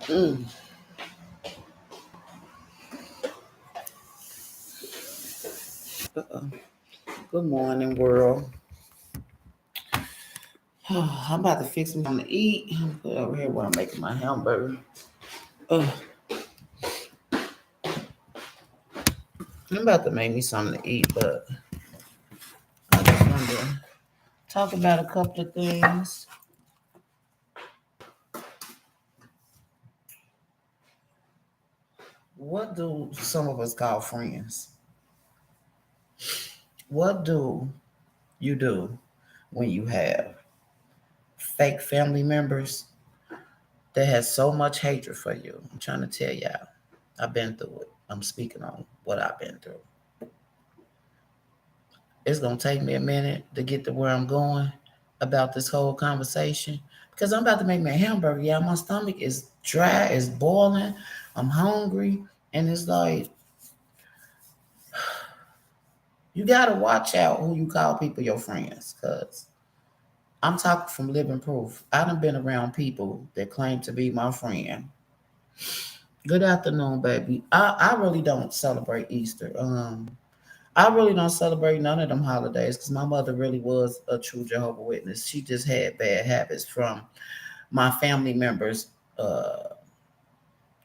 Mm. Uh-oh. Good morning, world. I'm about to fix me something to eat. I'm put over here while I'm making my hamburger. Uh, I'm about to make me something to eat, but I just wanted to talk about a couple of things. What do some of us call friends? What do you do when you have fake family members that has so much hatred for you? I'm trying to tell y'all. I've been through it. I'm speaking on what I've been through. It's gonna take me a minute to get to where I'm going about this whole conversation because I'm about to make me a hamburger. Yeah, my stomach is dry, it's boiling, I'm hungry, and it's like you gotta watch out who you call people your friends, cause I'm talking from living proof. I done been around people that claim to be my friend. Good afternoon, baby. I really don't celebrate Easter. I really don't celebrate none of them holidays because my mother really was a true Jehovah Witness. She just had bad habits from my family members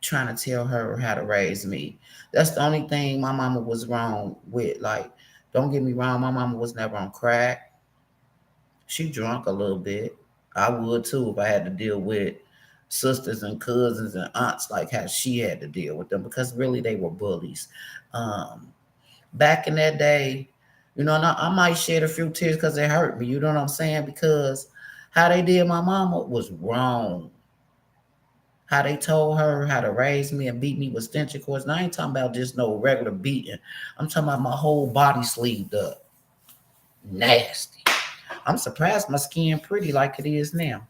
trying to tell her how to raise me. That's the only thing my mama was wrong with. Like, don't get me wrong, my mama was never on crack. She drunk a little bit. I would too if I had to deal with sisters and cousins and aunts like how she had to deal with them because really they were bullies. Um, Back in that day, now I might shed a few tears because it hurt me. You know what I'm saying? Because how they did my mama was wrong. How they told her how to raise me and beat me with stench cords. And I ain't talking about just no regular beating. I'm talking about my whole body sleeved up. Nasty. I'm surprised my skin pretty like it is now.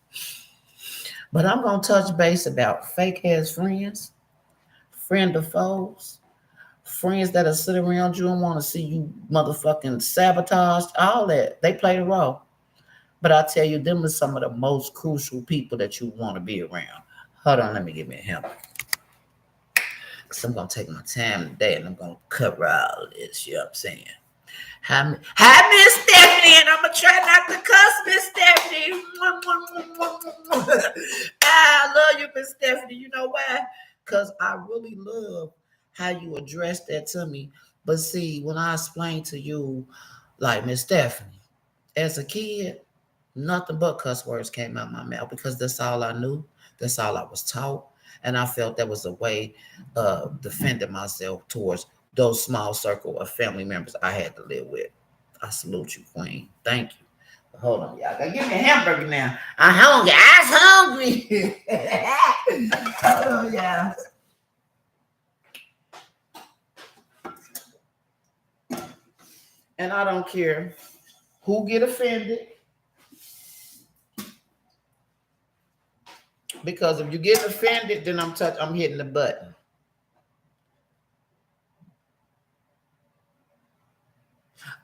But I'm gonna touch base about fake ass friends, friend of foes, friends that'll sit around you and want to see you motherfucking sabotaged, all that. They play the role. But I tell you, them are some of the most crucial people that you want to be around. Hold on, let me give me a hint. Because I'm going to take my time today and I'm going to cover all of this. You know what I'm saying? Hi, Miss Stephanie, and I'm going to try not to cuss, Miss Stephanie. I love you, Miss Stephanie. You know why? Because I really love how you address that to me. But see, when I explain to you, like Miss Stephanie, as a kid, nothing but cuss words came out my mouth because that's all I knew. That's all I was taught. And I felt that was a way of defending myself towards those small circle of family members I had to live with. I salute you, Queen. Thank you. Hold on, y'all. Gotta give me a hamburger now. I'm hungry. I'm hungry. Hold on, y'all. And I don't care who get offended. Because if you get offended, then I'm hitting the button.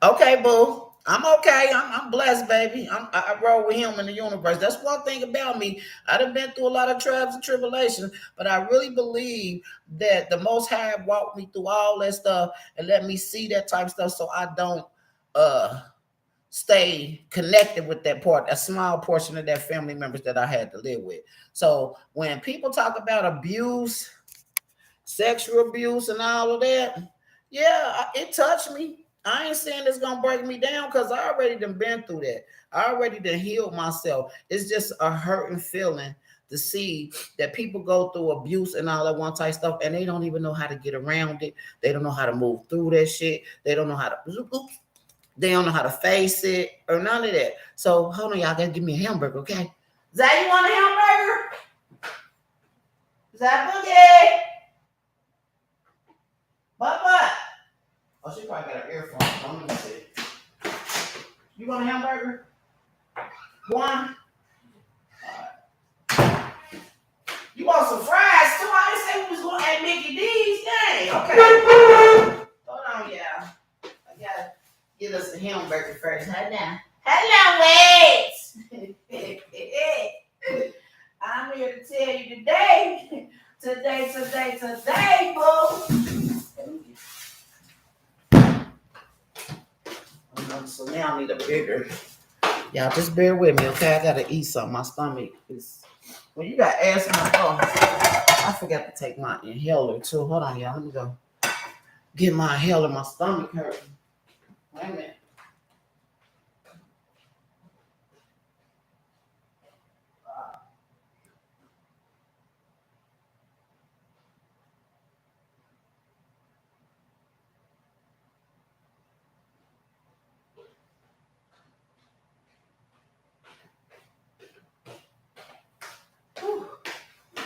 Okay, boo. I'm okay. I'm blessed, baby. I roll with him in the universe. That's one thing about me. I done been through a lot of trials and tribulations, but I really believe that the Most High walked me through all that stuff and let me see that type of stuff so I don't stay connected with that part, a small portion of that family members that I had to live with. So when people talk about abuse, sexual abuse and all of that, yeah, it touched me. I ain't saying it's gonna break me down because I already done been through that. I already done healed myself. It's just a hurting feeling to see that people go through abuse and all that one type stuff and they don't even know how to get around it. They don't know how to move through that shit. They don't know how to they don't know how to face it or none of that. So hold on, y'all gotta give me a hamburger, okay? Zay, you want a hamburger? Zay Boogie? What? Oh, she probably got her earphones on. Let me see. You want a hamburger? One? You want some fries too? I didn't say we was going at Mickey D's. Dang, okay. Hold on, y'all. I gotta get us a hamburger first. Hold on. Hello, wait. I'm here to tell you today Today, boo. So now I need a bigger. Y'all just bear with me, okay? I gotta eat something. My stomach is. When you got asthma, I forgot to take my inhaler too. Hold on, y'all. Let me go get my inhaler. My stomach hurt. Wait a minute.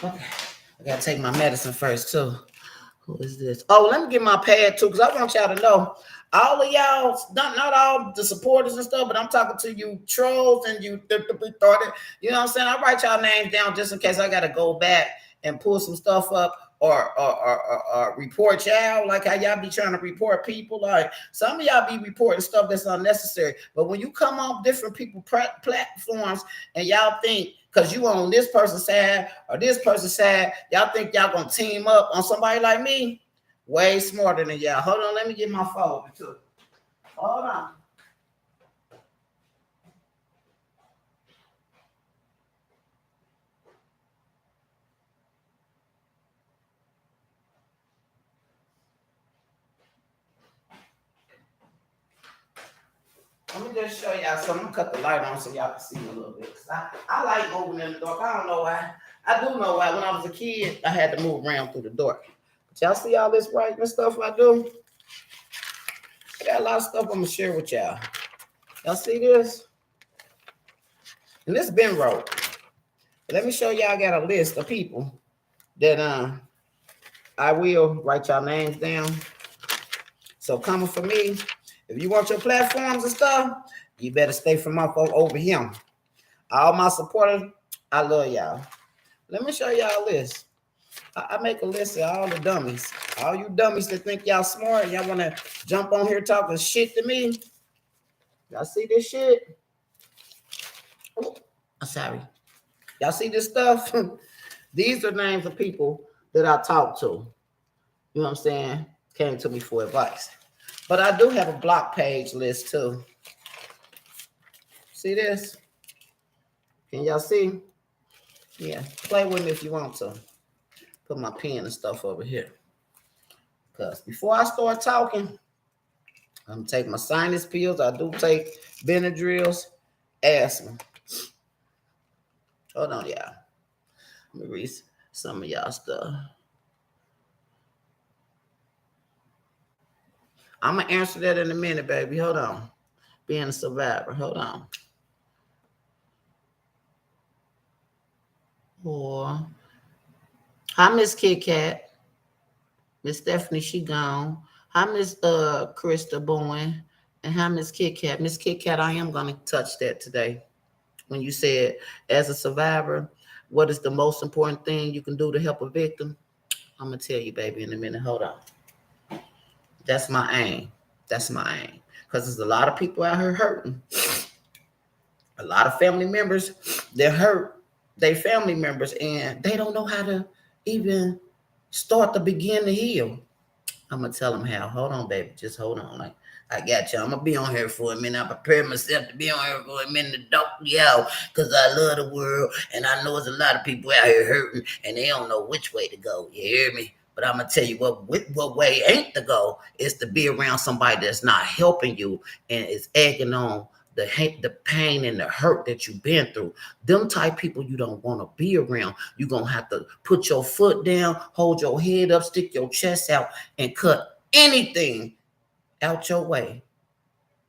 Okay. I gotta take my medicine first too. Who is this? Oh, let me get my pad too, because I want y'all to know, all of y'all, not all the supporters and stuff, but I'm talking to you trolls and you started. You know what I'm saying? I write y'all names down just in case I gotta go back and pull some stuff up or report y'all, like how y'all be trying to report people. Like some of y'all be reporting stuff that's unnecessary. But when you come on different people platforms and y'all think because you on this person's side or this person's side, y'all think y'all gonna team up on somebody like me? Way smarter than y'all. Hold on, let me get my phone too. Hold on. Let me just show y'all something. I'm gonna cut the light on so y'all can see a little bit. I like moving in the dark. I don't know why. I do know why. When I was a kid, I had to move around through the dark. But y'all see all this brightness stuff I do? I got a lot of stuff I'm gonna share with y'all. Y'all see this? And this been wrote. Let me show y'all. I got a list of people that I will write y'all names down. So coming for me, if you want your platforms and stuff, you better stay from up over him. All my supporters, I love y'all. Let me show y'all a list. I make a list of all the dummies. All you dummies that think y'all smart and y'all want to jump on here talking shit to me. Y'all see this shit? Oh, I'm sorry. Y'all see this stuff? These are names of people that I talk to. You know what I'm saying? Came to me for advice. But I do have a block page list too. See this? Can y'all see? Yeah, play with me if you want to. Put my pen and stuff over here. Because before I start talking, I'm going to take my sinus pills. I do take Benadryls, asthma. Hold on, y'all. Let me read some of y'all stuff. I'm going to answer that in a minute, baby. Hold on. Being a survivor. Hold on. Or, hi, Miss Kit Kat. Miss Stephanie, she gone. Hi, Miss Krista Bowen. And hi, Miss Kit Kat. Miss Kit Kat, I am going to touch that today. When you said, as a survivor, what is the most important thing you can do to help a victim? I'm going to tell you, baby, in a minute. Hold on. That's my aim. That's my aim. Because there's a lot of people out here hurting. A lot of family members, they're hurt. They family members, and they don't know how to even start to begin to heal. I'm going to tell them how. Hold on, baby. Just hold on. Like, I got you. I'm going to be on here for a minute. I prepared myself to be on here for a minute to talk to y'all because I love the world, and I know there's a lot of people out here hurting, and they don't know which way to go. You hear me? But I'm going to tell you what way ain't to go is to be around somebody that's not helping you and is egging on the hate, the pain, and the hurt that you've been through. Them type people you don't want to be around. You're going to have to put your foot down, hold your head up, stick your chest out, and cut anything out your way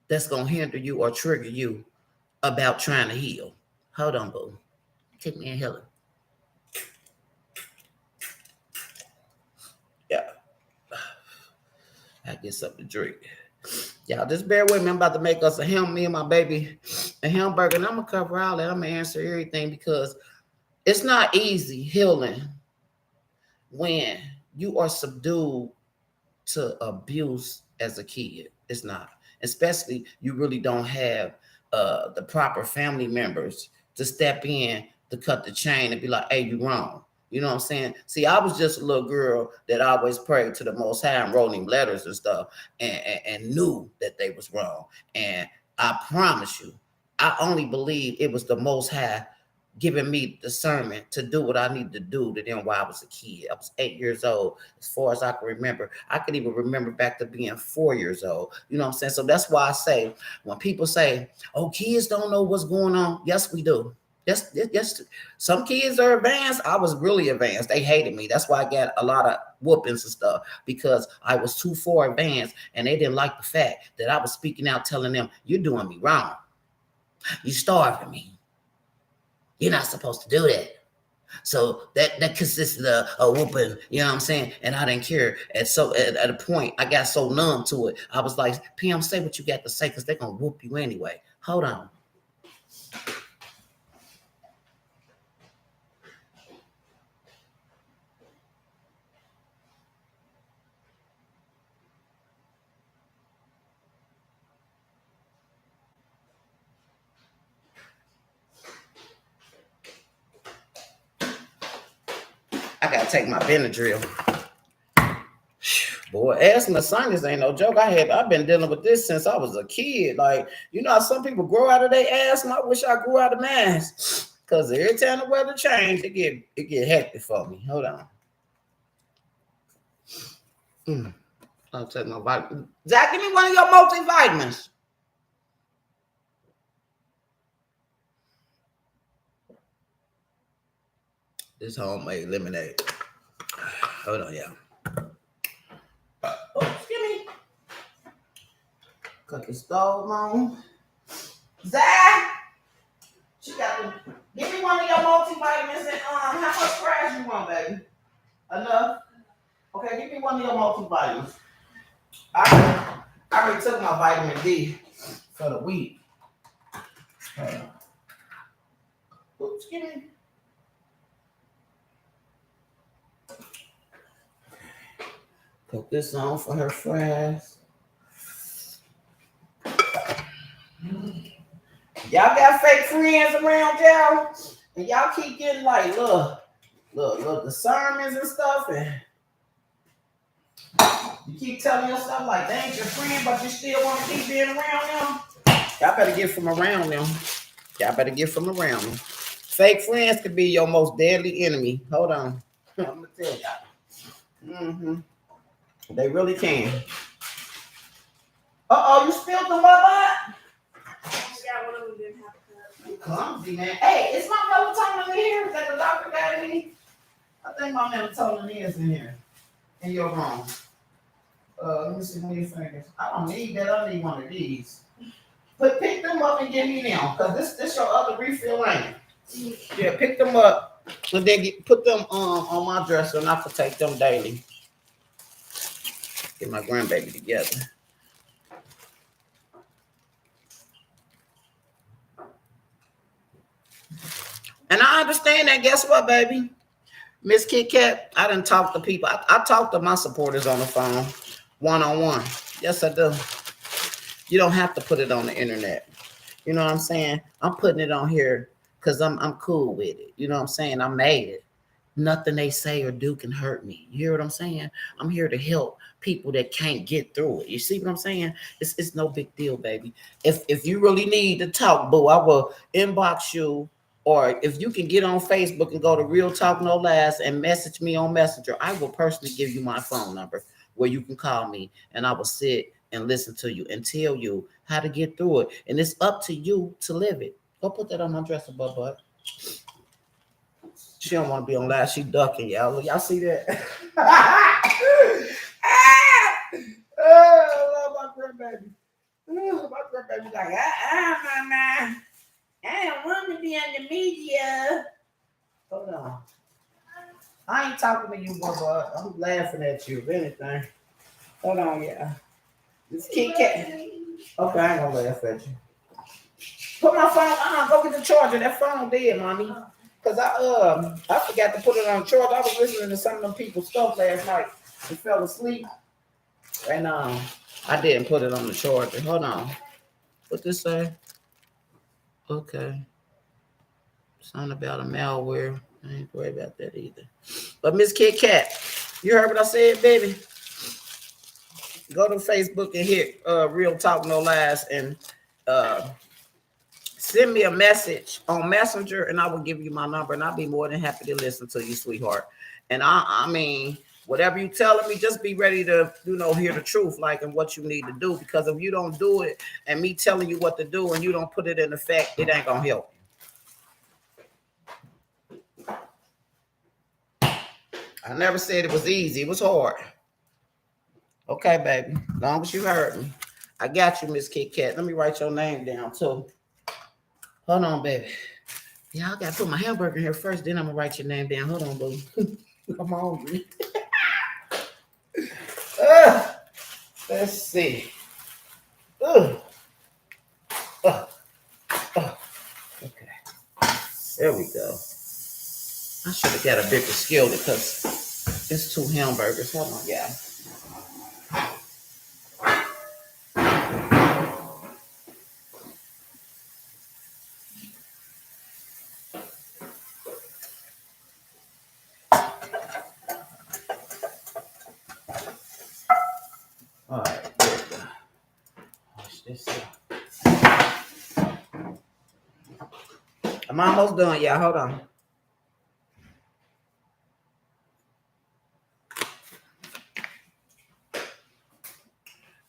that's going to hinder you or trigger you about trying to heal. Hold on, boo. Take me in healing. Yeah. I get something to drink. Y'all just bear with me. I'm about to make us me and my baby, a hamburger. And I'm going to cover all that. I'm going to answer everything because it's not easy healing when you are subdued to abuse as a kid. It's not. Especially you really don't have the proper family members to step in to cut the chain and be like, hey, you wrong. You know what I'm saying? See, I was just a little girl that always prayed to the Most High and wrote him letters and stuff, and knew that they was wrong. And I promise you, I only believe it was the Most High giving me discernment to do what I needed to do to them while I was a kid. I was 8 years old, as far as I can remember. I could even remember back to being 4 years old. You know what I'm saying? So that's why I say, when people say, oh, kids don't know what's going on. Yes, we do. Yes. Some kids are advanced. I was really advanced. They hated me. That's why I got a lot of whoopings and stuff, because I was too far advanced, and they didn't like the fact that I was speaking out, telling them, you're doing me wrong. You're starving me. You're not supposed to do that. So that consisted of a whooping, you know what I'm saying? And I didn't care. And so at a point, I got so numb to it. I was like, Pam, say what you got to say, because they're going to whoop you anyway. Hold on. I got to take my Benadryl. Boy, asthma sinus ain't no joke. I've been dealing with this since I was a kid. Like, you know how some people grow out of their asthma? I wish I grew out of mine. Because every time the weather change, it get hectic for me. Hold on. I'll take my vitamin. Zach, give me one of your multivitamins. This homemade lemonade. Hold on, yeah. Excuse me. Cut the stove on. Zach, she got to give me one of your multivitamins, and how much trash you want, baby? Enough? Okay, give me one of your multivitamins. I already took my vitamin D for the week. Oops, give me. Put this on for her fries. Y'all got fake friends around y'all, and y'all keep getting like little discernments and stuff, and you keep telling yourself like they ain't your friend, but you still want to keep being around them. Y'all better get from around them. Fake friends could be your most deadly enemy. Hold on, I'm gonna tell y'all. They really can. You spilled the mother. Yeah, one of them didn't have to. You clumsy, man. Hey, is my melatonin in here? Is that the doctor got in here? I think my melatonin is in here. In your room. Let me see one of your fingers. I don't need that. I need one of these. Pick them up and give me them. Because this your other refill, ain't it? Yeah, pick them up and then put them on my dresser, and I can take them daily. Get my grandbaby together. And I understand that. Guess what, baby? Miss Kit Kat, I done talk to people. I talk to my supporters on the phone, one-on-one. Yes, I do. You don't have to put it on the internet. You know what I'm saying? I'm putting it on here because I'm cool with it. You know what I'm saying? I made it. Nothing they say or do can hurt me. You hear what I'm saying? I'm here to help people that can't get through it. You see what I'm saying? It's no big deal, baby. If you really need to talk, boo, I will inbox you. Or if you can get on Facebook and go to Real Talk No Lies and message me on Messenger, I will personally give you my phone number where you can call me, and I will sit and listen to you and tell you how to get through it. And it's up to you to live it. Go put that on my dresser, butt. She don't want to be on live. She ducking, y'all. Y'all see that? I love my grandbaby. My grandbaby like, mama. I don't want to be on the media. Hold on. I ain't talking to you, boy. I'm laughing at you, if anything. Hold on, yeah. This Kit Kat. Okay, I ain't gonna laugh at you. Put my phone, go get the charger. That phone dead, mommy. Cause I forgot to put it on charge. I was listening to some of them people's stuff last night and fell asleep. And I didn't put it on the charger. Hold on. What this say? Okay. Something about a malware. I ain't worried about that either. But Miss Kit Kat, you heard what I said, baby? Go to Facebook and hit Real Talk No Lies and send me a message on Messenger, and I will give you my number, and I'll be more than happy to listen to you, sweetheart. And I mean, whatever you telling me, just be ready to, hear the truth, like, and what you need to do. Because if you don't do it, and me telling you what to do, and you don't put it in effect, it ain't gonna help. I never said it was easy. It was hard. Okay, baby. As long as you heard me. I got you, Miss Kit Kat. Let me write your name down, too. Hold on, baby. Yeah, I got to put my hamburger in here first, then I'm going to write your name down. Hold on, boo. I'm hungry. Let's see. Okay. There we go. I should have got a bigger skillet because it's 2 hamburgers. Hold on, yeah. All right. Watch this out. I'm almost done, y'all. Hold on.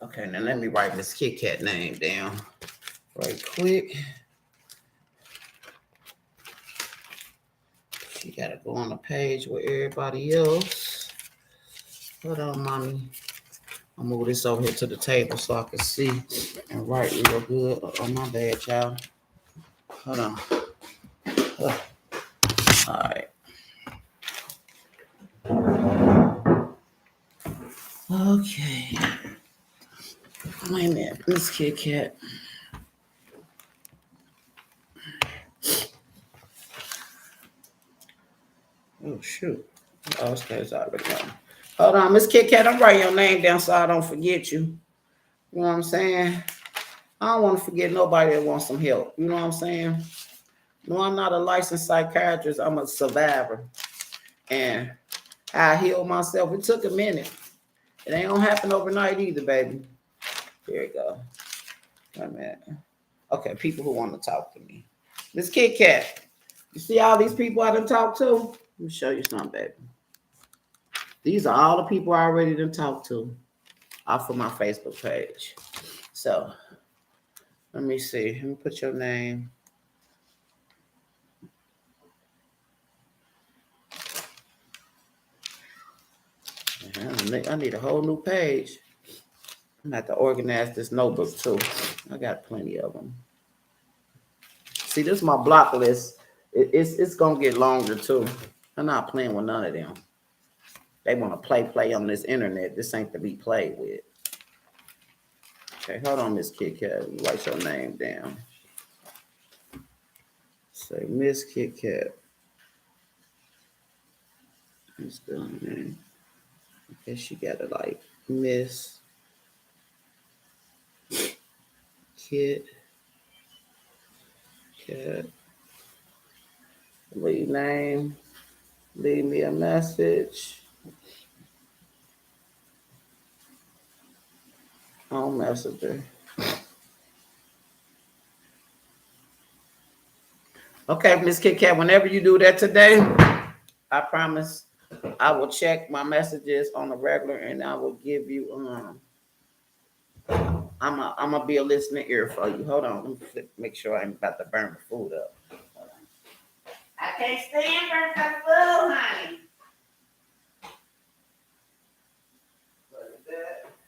Okay, now let me write Miss Kit Kat name down right quick. She gotta go on the page with everybody else. Hold on, mommy. I'll move this over here to the table so I can see and write real good. Oh, my bad, y'all. Hold on. All right. Okay. Wait a minute, Miss Kit Kat. Oh, shoot. Oh, it's already gone. Hold on, Miss Kit Kat, I'm writing your name down so I don't forget you. You know what I'm saying? I don't want to forget nobody that wants some help. You know what I'm saying? No, I'm not a licensed psychiatrist. I'm a survivor. And I healed myself. It took a minute. It ain't gonna happen overnight either, baby. Here we go. Wait a minute. Okay, people who want to talk to me. Miss Kit Kat, you see all these people I done talked to? Let me show you something, baby. These are all the people I already done talked to off of my Facebook page. So, let me see. Let me put your name. I need a whole new page. I'm gonna have to organize this notebook too. I got plenty of them. See, this is my block list. It's gonna get longer too. I'm not playing with none of them. They want to play on this internet. This ain't to be played with. Okay, hold on, Miss Kit Kat. Write your name down. Say Miss Kit Kat. That's the name. Okay, she got it like Miss Kit Kat. Leave name. Leave me a message. On Messenger. Okay, Miss Kit Kat, whenever you do that today, I promise I will check my messages on the regular and I will give you I'm gonna be a listening ear for you. Hold on, let me make sure I ain't about to burn the food up. I can't stand burn the food, honey.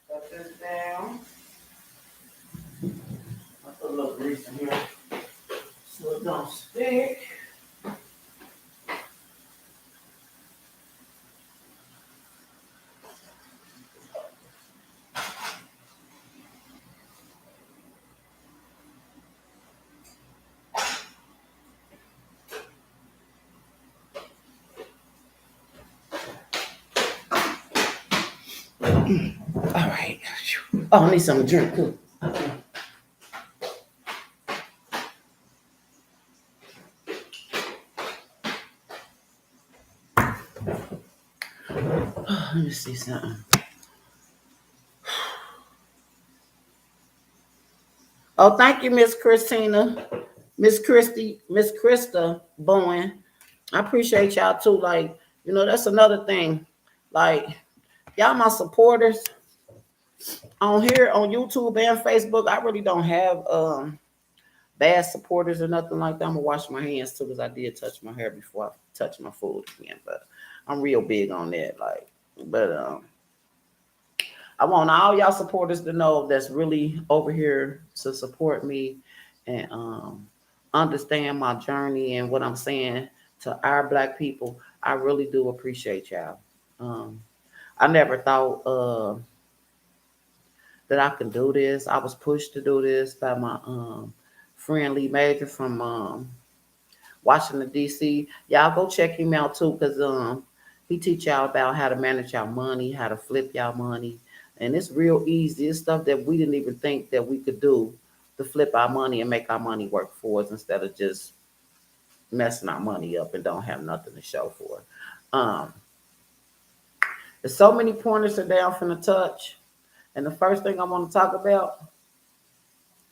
Put this down. I put a little grease in here so it don't stick. All right. Oh, I need something to drink too. Let me see something. Oh, thank you, Miss Christina, Miss Christy, Miss Krista Bowen. I appreciate y'all too. Like, that's another thing. Like, y'all my supporters on here on YouTube and Facebook. I really don't have bad supporters or nothing like that. I'm gonna wash my hands too because I did touch my hair before I touch my food again. But I'm real big on that. But I want all y'all supporters to know that's really over here to support me and understand my journey and what I'm saying to our Black people. I really do appreciate y'all. Um, I never thought that I can do this. I was pushed to do this by my friend Lee Major from Washington D.C. Y'all go check him out too, cause he teach y'all about how to manage y'all money, how to flip y'all money, and it's real easy. It's stuff that we didn't even think that we could do to flip our money and make our money work for us instead of just messing our money up and don't have nothing to show for it. There's so many pointers that down from the touch, and the first thing I want to talk about,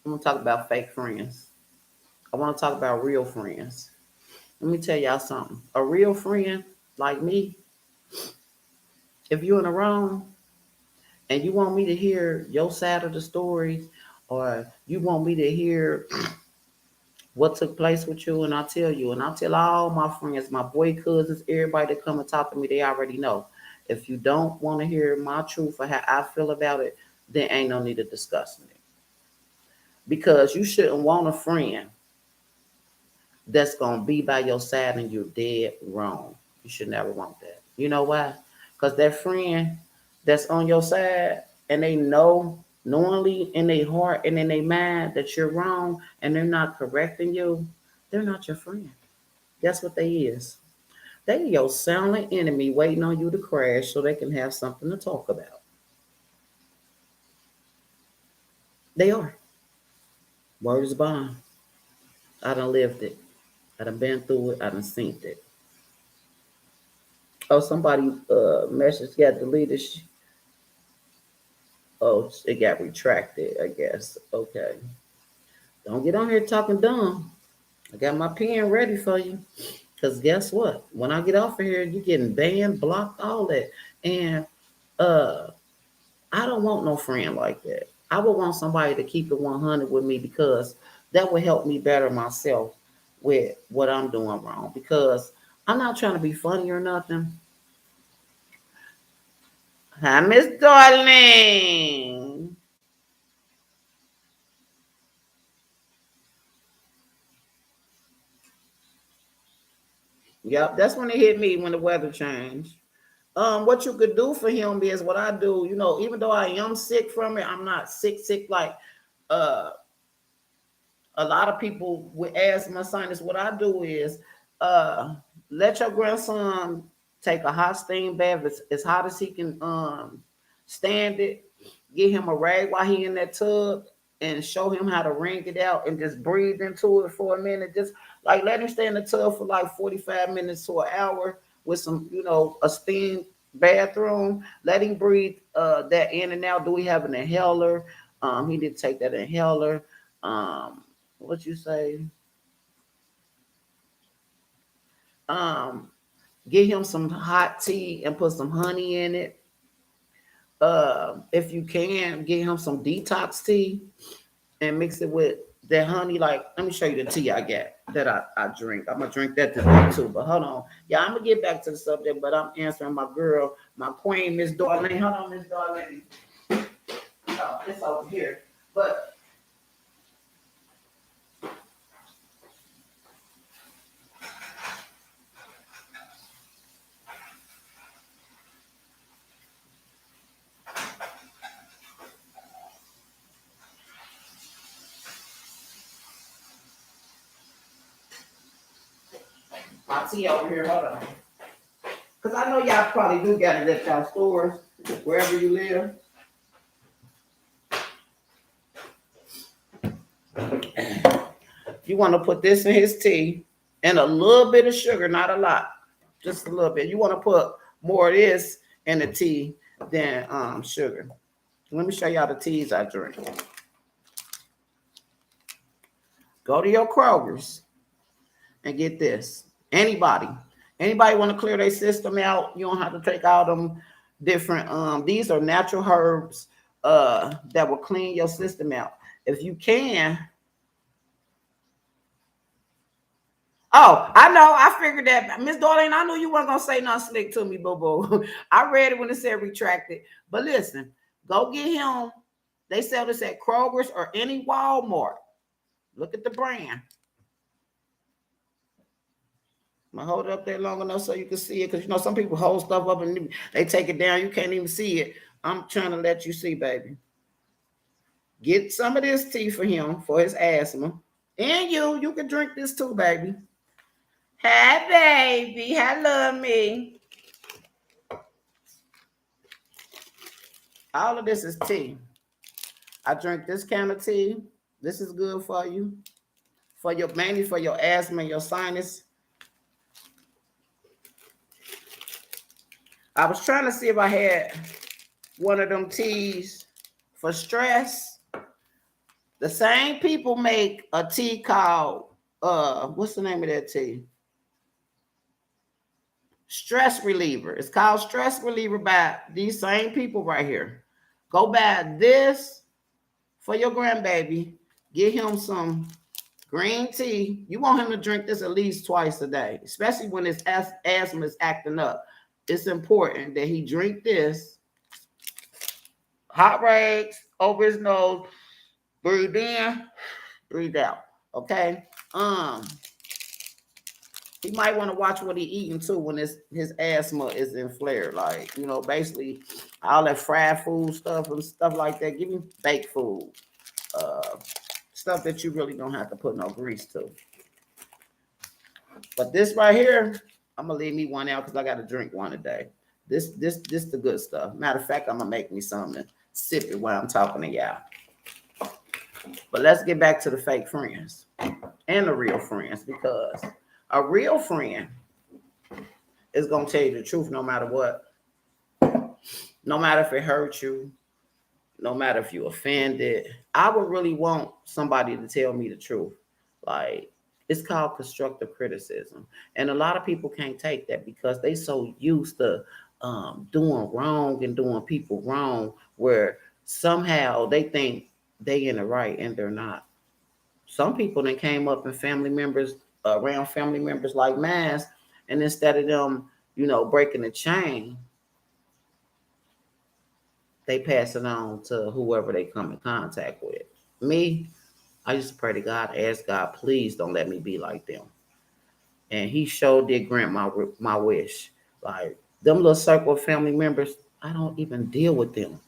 I'm gonna talk about fake friends. I want to talk about real friends. Let me tell y'all something. A real friend like me, if you're in the wrong and you want me to hear your side of the story, or you want me to hear what took place with you, and I'll tell you, and I'll tell all my friends, my boy cousins, everybody that come and talk to me, they already know. If you don't want to hear my truth or how I feel about it, then ain't no need of discussing it. Because you shouldn't want a friend that's gonna be by your side and you're dead wrong. You should never want that. You know why? Because that friend that's on your side and they know knowingly in their heart and in their mind that you're wrong and they're not correcting you, they're not your friend. That's what they is. They your silent enemy waiting on you to crash so they can have something to talk about. They are. Word is bond. I done lived it. I done been through it. I done seen it. Oh, somebody message got deleted. Oh, it got retracted, I guess. Okay. Don't get on here talking dumb. I got my pen ready for you. Because guess what? When I get off of here, you're getting banned, blocked, all that. And uh, I don't want no friend like that. I would want somebody to keep it 100 with me because that would help me better myself with what I'm doing wrong. Because I'm not trying to be funny or nothing. Hi, Miss Darling. Yep, that's when it hit me when the weather changed. What you could do for him is what I do. Even though I am sick from it, I'm not sick like uh a lot of people with asthma sinus. What I do is uh let your grandson take a hot steam bath as hot as he can stand it. Get him a rag while he in that tub and show him how to wring it out and just breathe into it for a minute. Just like let him stay in the tub for like 45 minutes to an hour with some, a steam bathroom. Let him breathe that in and out. Do we have an inhaler? He did take that inhaler. What you say? Um, get him some hot tea and put some honey in it. If you can, get him some detox tea and mix it with that honey. Like, let me show you the tea I got that I drink. I'm gonna drink that today too. But hold on. Yeah, I'm gonna get back to the subject, but I'm answering my girl, my queen, Miss Darlene. Hold on, Miss Darlene. Oh, it's over here. But my tea over here. Hold on. Because I know y'all probably do got it at y'all stores, wherever you live. You want to put this in his tea and a little bit of sugar, not a lot. Just a little bit. You want to put more of this in the tea than sugar. Let me show y'all the teas I drink. Go to your Kroger's and get this. Anybody want to clear their system out? You don't have to take all them different. These are natural herbs that will clean your system out. If you can. Oh, I know. I figured that, Miss Darlene. I knew you weren't gonna say nothing slick to me, boo boo. I read it when it said retracted. But listen, go get him. They sell this at Kroger's or any Walmart. Look at the brand. I'm gonna hold it up there long enough so you can see it, because you know some people hold stuff up and they take it down. You can't even see it. I'm trying to let you see, baby. Get some of this tea for him for his asthma, and you can drink this too, baby. Hi, baby. Hello, me. All of this is tea. I drink this kind of tea. This is good for you, mainly for your asthma and your sinus. I was trying to see if I had one of them teas for stress. The same people make a tea called, what's the name of that tea? Stress reliever. It's called stress reliever by these same people right here. Go buy this for your grandbaby. Get him some green tea. You want him to drink this at least twice a day, especially when his asthma is acting up. It's important that he drink this. Hot rays over his nose. Breathe in, breathe out. Okay. He might want to watch what he eating too when his asthma is in flare. Like, you know, basically all that fried food stuff and stuff like that. Give him baked food. Stuff that you really don't have to put no grease to. But this right here, I'm gonna leave me one out because I got to drink one a day. This the good stuff. Matter of fact, I'm gonna make me something and sip it while I'm talking to y'all. But let's get back to the fake friends and the real friends, because a real friend is gonna tell you the truth no matter what. No matter if it hurts you, no matter if you're offended. I would really want somebody to tell me the truth. Like, it's called constructive criticism. And a lot of people can't take that because they so used to doing wrong and doing people wrong, where somehow they think they in the right and they're not. Some people then came up in family members, around family members like mine, and instead of them, you know, breaking the chain, they pass it on to whoever they come in contact with. Me, I used to pray to God, ask God, please don't let me be like them. And he sure did grant my wish. Like, them little circle of family members, I don't even deal with them.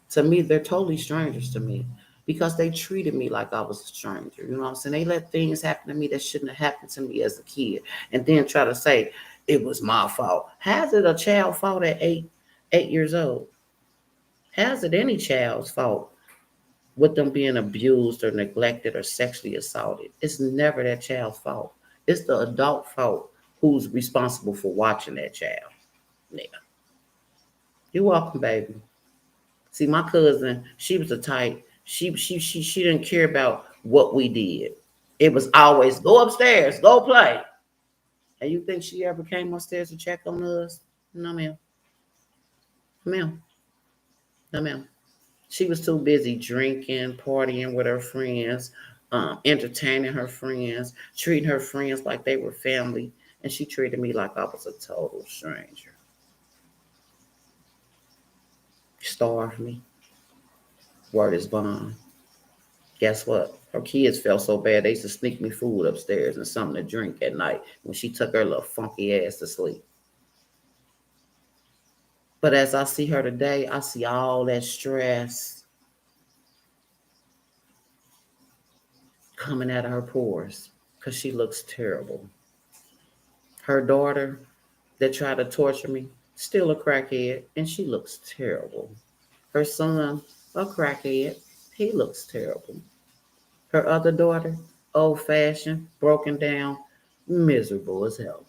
To me, they're totally strangers to me because they treated me like I was a stranger. You know what I'm saying? They let things happen to me that shouldn't have happened to me as a kid, and then try to say it was my fault. How's it a child's fault at 8 years old? How's it any child's fault with them being abused or neglected or sexually assaulted? It's never that child's fault. It's the adult fault who's responsible for watching that child. Yeah. You're welcome, baby. See, my cousin, she was the type, she didn't care about what we did. It was always go upstairs, go play. And you think she ever came upstairs to check on us? No, ma'am. Ma'am. No, ma'am. She was too busy drinking, partying with her friends, entertaining her friends, treating her friends like they were family. And she treated me like I was a total stranger. Starved me. Word is bond. Guess what? Her kids felt so bad they used to sneak me food upstairs and something to drink at night when she took her little funky ass to sleep. But as I see her today, I see all that stress coming out of her pores because she looks terrible. Her daughter that tried to torture me, still a crackhead, and she looks terrible. Her son, a crackhead, he looks terrible. Her other daughter, old fashioned, broken down, miserable as hell.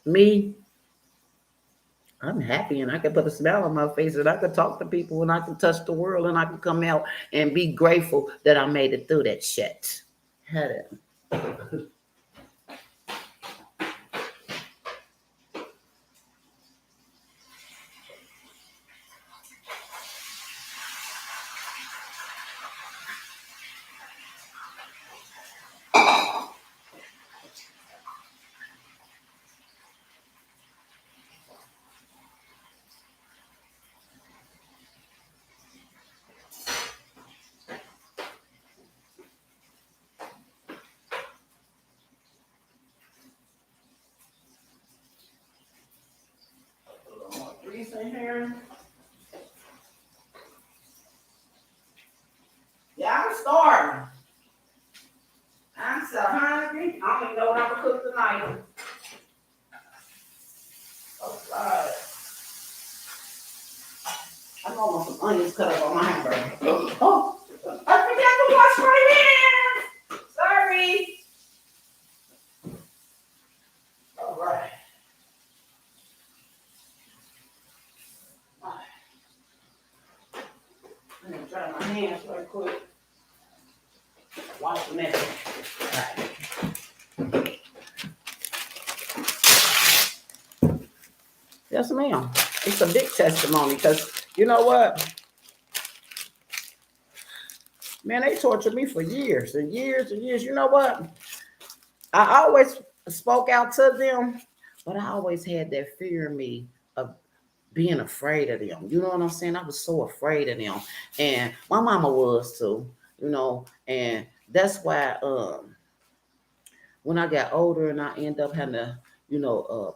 Me, I'm happy and I can put a smile on my face and I can talk to people and I can touch the world and I can come out and be grateful that I made it through that shit. Had it. A little more grease in here. Yeah, I'm starving. I'm so hungry. I don't even know what I'm gonna cook tonight. Oh God. I know I want some onions cut up on my hamburger. Oh, I forgot to wash my hands. Sorry. All right. I'm gonna dry my hands right quick. Wash them in. All right. Yes, ma'am. It's a big testimony because you know what? Man, they tortured me for years and years and years. You know what? I always spoke out to them, but I always had that fear in me of being afraid of them. You know what I'm saying? I was so afraid of them. And my mama was too, and that's why when I got older and I end up having to,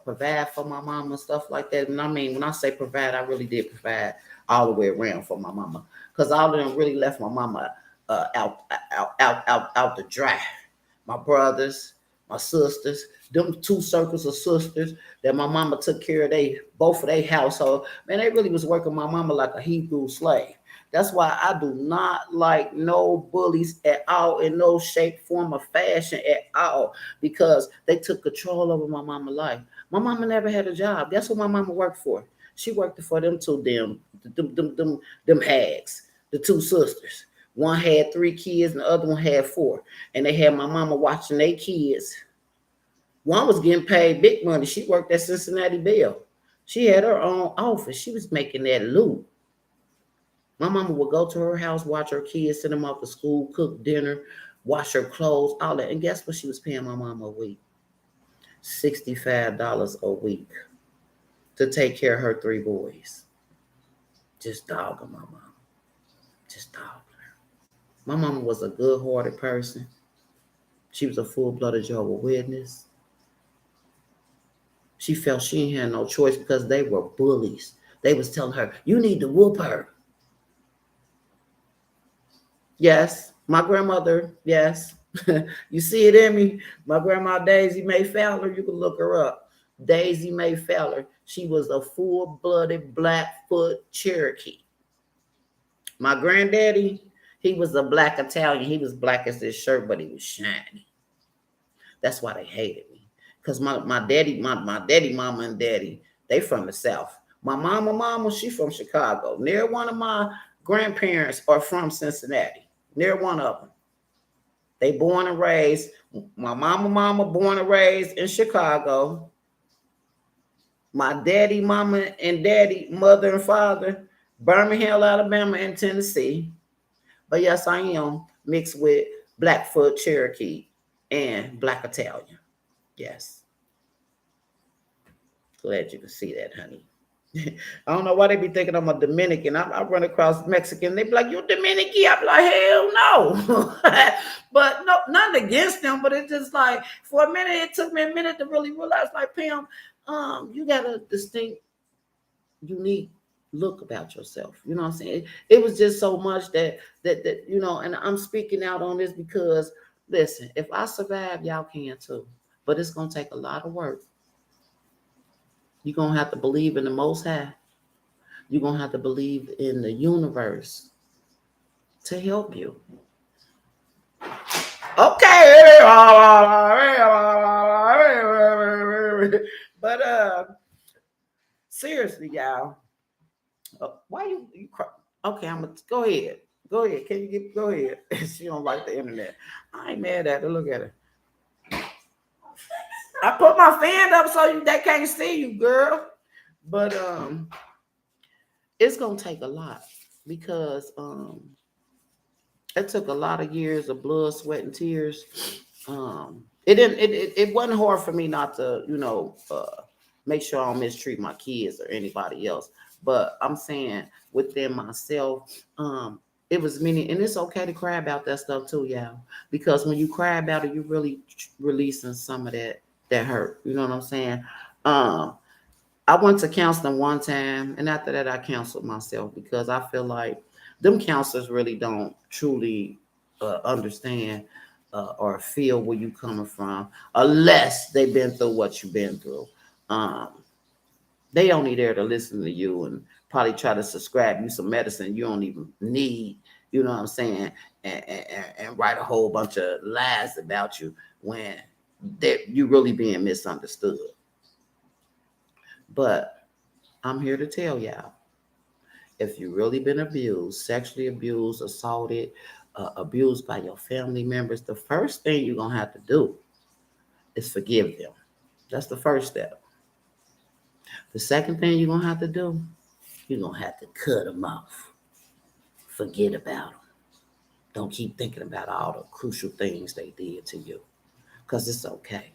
provide for my mama and stuff like that. And I mean, when I say provide, I really did provide all the way around for my mama. Because all of them really left my mama out to dry. My brothers, my sisters, them two circles of sisters that my mama took care of both of their household. Man, they really was working my mama like a Hebrew slave. That's why I do not like no bullies at all in no shape, form, or fashion at all because they took control over my mama's life. My mama never had a job. That's what my mama worked for. She worked for them two them hags, the two sisters. One had 3 kids and the other one had 4. And they had my mama watching their kids. One was getting paid big money. She worked at Cincinnati Bell. She had her own office. She was making that loot. My mama would go to her house, watch her kids, send them off to school, cook dinner, wash her clothes, all that. And guess what she was paying my mama a week? $65 a week to take care of her 3 boys. Just dogging my mama. Just dogging her. My mama was a good-hearted person. She was a full-blooded Jehovah's Witness. She felt she ain't had no choice because they were bullies. They was telling her, you need to whoop her. Yes, my grandmother, yes. You see it in me. My grandma Daisy Mae Fowler, you can look her up. Daisy Mae Fowler. She was a full-blooded Blackfoot Cherokee. My granddaddy, he was a black Italian. He was black as his shirt, but he was shiny. That's why they hated me. Because my daddy, my daddy, mama, and daddy, they from the South. My mama, she from Chicago. Near one of my grandparents are from Cincinnati. Near one of them. They born and raised. My mama born and raised in Chicago. My daddy, mama, and daddy, mother and father, Birmingham, Alabama, and Tennessee. But yes, I am mixed with Blackfoot Cherokee and Black Italian. Yes. Glad you can see that, honey. I don't know why they be thinking I'm a Dominican. I run across Mexican. They be like, you Dominican? I'm like, hell no. But no, nothing against them. But it's just like, for a minute, it took me a minute to really realize, like, Pam, you got a distinct, unique look about yourself. You know what I'm saying? It was just so much that and I'm speaking out on this because, listen, if I survive, y'all can too. But it's going to take a lot of work. You're going to have to believe in the Most High. You're going to have to believe in the universe to help you. Okay. But Seriously, y'all. Why you cry? Okay, I'm gonna go ahead. Go ahead. Can you get go ahead? She don't like the internet. I ain't mad at her. Look at her. I put my fan up so they can't see you, girl. But it's gonna take a lot because it took a lot of years of blood, sweat, and tears. It didn't. It wasn't hard for me not to, make sure I don't mistreat my kids or anybody else. But I'm saying within myself, it was many, and it's okay to cry about that stuff too, y'all. Because when you cry about it, you're really releasing some of that hurt. You know what I'm saying? Um, I went to counseling one time, and after that, I counseled myself because I feel like them counselors really don't truly understand or feel where you coming from unless they've been through what you've been through. Um, they only there to listen to you and probably try to subscribe you some medicine you don't even need. You know what I'm saying? And write a whole bunch of lies about you when you really being misunderstood. But I'm here to tell y'all, if you really been abused, sexually abused, assaulted, abused by your family members, the first thing you're gonna have to do is forgive them. That's the first step. The second thing you're gonna have to do, you're gonna have to cut them off. Forget about them. Don't keep thinking about all the crucial things they did to you, because it's okay.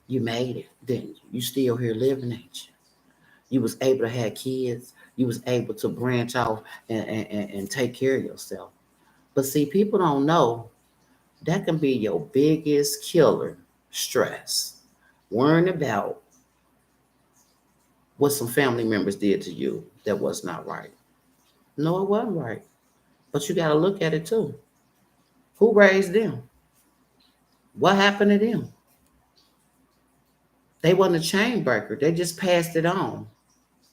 You made it, didn't you? You still here living, ain't you? You was able to have kids. You was able to branch off and take care of yourself. But see, people don't know that can be your biggest killer, stress. Worrying about what some family members did to you that was not right. No, it wasn't right. But you got to look at it too. Who raised them? What happened to them? They wasn't a chain breaker. They just passed it on.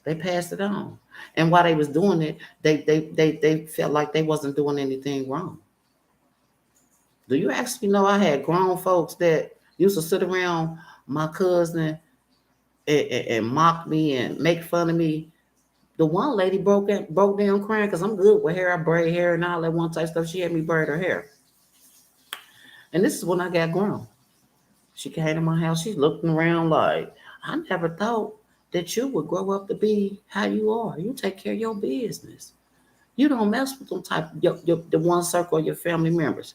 They passed it on. And while they was doing it, they felt like they wasn't doing anything wrong. Do you actually know I had grown folks that used to sit around my cousin and mock me and make fun of me? The one lady broke down crying because I'm good with hair. I braid hair and all that one type stuff. She had me braid her hair. And this is when I got grown. She came to my house. She's looking around like, I never thought that you would grow up to be how you are. You take care of your business. You don't mess with them type the one circle of your family members.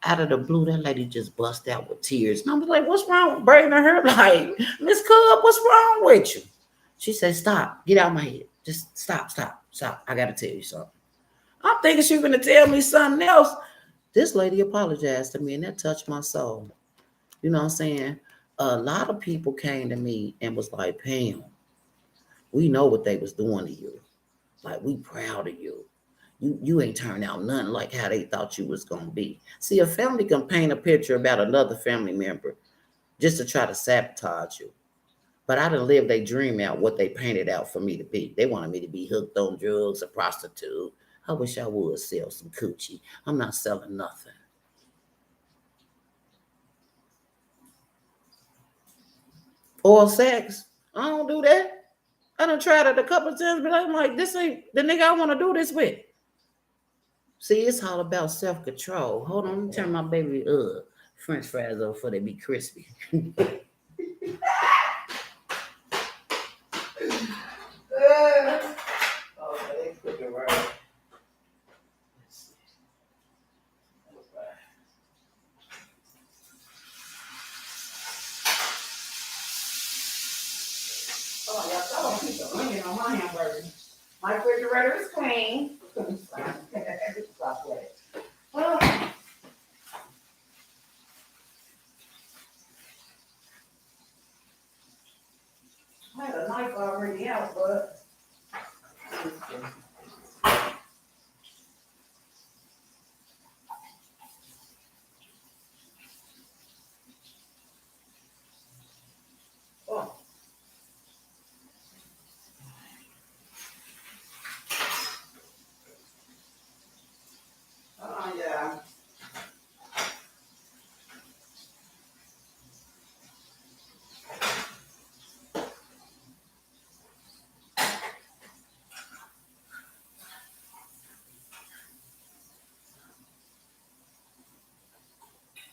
Out of the blue, that lady just bust out with tears. And I was like, what's wrong with braiding her hair? Like, Miss Cub, what's wrong with you? She said, stop. Get out of my head. Just stop. I got to tell you something. I'm thinking she was going to tell me something else. This lady apologized to me, and that touched my soul. You know what I'm saying? A lot of people came to me and was like, Pam, we know what they was doing to you. Like, we proud of you. You ain't turned out nothing like how they thought you was gonna be. See, a family can paint a picture about another family member just to try to sabotage you. But I didn't live their dream out what they painted out for me to be. They wanted me to be hooked on drugs, a prostitute. I wish I would sell some coochie. I'm not selling nothing. Or sex. I don't do that. I done tried it a couple of times, but I'm like, this ain't the nigga I want to do this with. See, it's all about self-control. Hold on, let me turn my baby French fries over before they be crispy. Oh, they cooking right. Oh, y'all, I don't keep the onion on my hamburger. My refrigerator is clean. Stop that. Oh, I had a knife already out, but oh, yeah.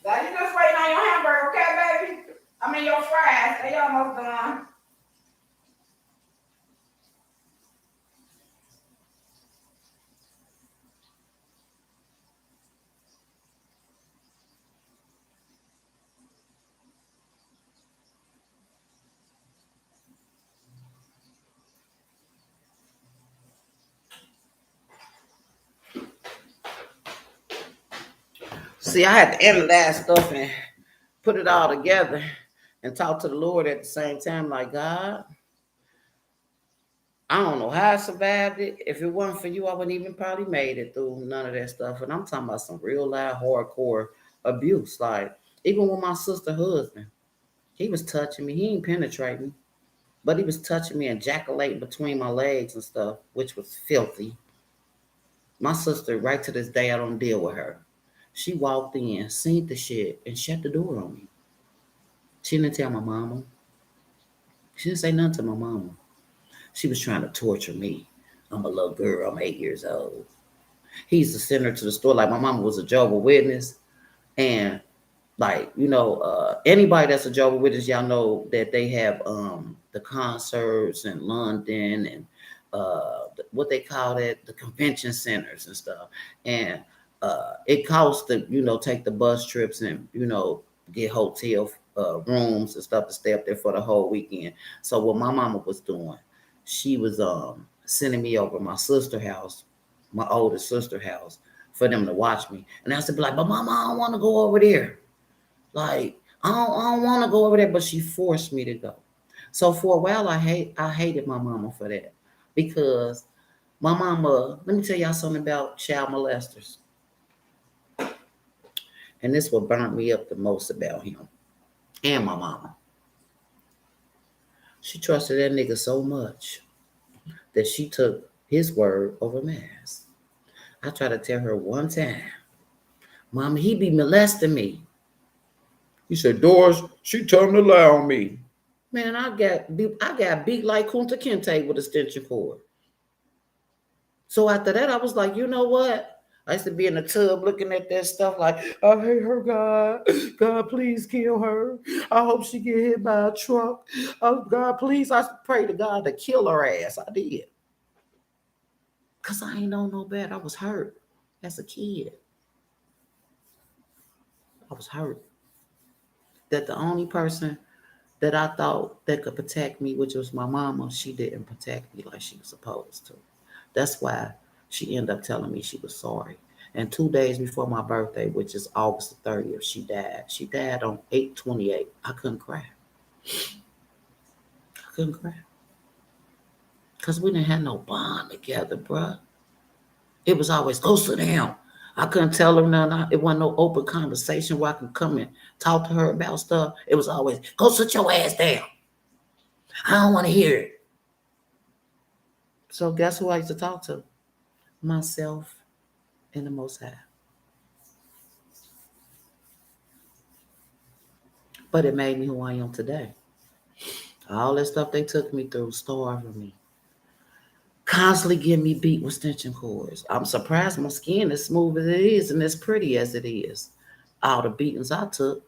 Now you just waiting on your hamburger, okay, baby? I mean your fries. They almost done. See, I had to analyze stuff and put it all together and talk to the Lord at the same time, like, God, I don't know how I survived it. If it wasn't for you, I wouldn't even probably made it through none of that stuff. And I'm talking about some real live hardcore abuse. Like, even with my sister husband, he was touching me. He ain't penetrate me, but he was touching me and ejaculating between my legs and stuff, which was filthy. My sister, right to this day, I don't deal with her. She walked in, seen the shit, and shut the door on me. She didn't tell my mama. She didn't say nothing to my mama. She was trying to torture me. I'm a little girl. I'm 8 years old. He used to send her to the store. Like, my mama was a Jehovah's Witness. And, like, anybody that's a Jehovah's Witness, y'all know that they have the concerts in London and what they call that, the convention centers and stuff. And it costs to, take the bus trips and, get hotel rooms and stuff to stay up there for the whole weekend. So what my mama was doing, she was sending me over my sister house, my older sister house, for them to watch me. And I used to be like, but mama, I don't want to go over there. Like, I don't want to go over there, but she forced me to go. So for a while, I hated my mama for that, because my mama. Let me tell y'all something about child molesters, and this what burnt me up the most about him and my mama. She trusted that nigga so much that she took his word over mine. I tried to tell her one time, Mama, he be molesting me. He said, Doris, she told him to lie on me. Man, I got beat like Kunta Kinte with a extension cord. So after that, I was like, you know what? I used to be in the tub looking at that stuff like, I hate her, God. God, please kill her. I hope she get hit by a truck. Oh, God, please. I pray to God to kill her ass. I did. Because I ain't know no better. I was hurt as a kid. I was hurt. That the only person that I thought that could protect me, which was my mama, she didn't protect me like she was supposed to. That's why she ended up telling me she was sorry. And 2 days before my birthday, which is August the 30th, she died. She died on 8/28. I couldn't cry. I couldn't cry. Because we didn't have no bond together, bruh. It was always, go sit down. I couldn't tell her nothing. It wasn't no open conversation where I could come and talk to her about stuff. It was always, go sit your ass down. I don't want to hear it. So guess who I used to talk to? Myself and the Most High. But it made me who I am today. All that stuff they took me through, starving me, constantly getting me beat with extension cords. I'm surprised my skin is smooth as it is and as pretty as it is. All the beatings I took,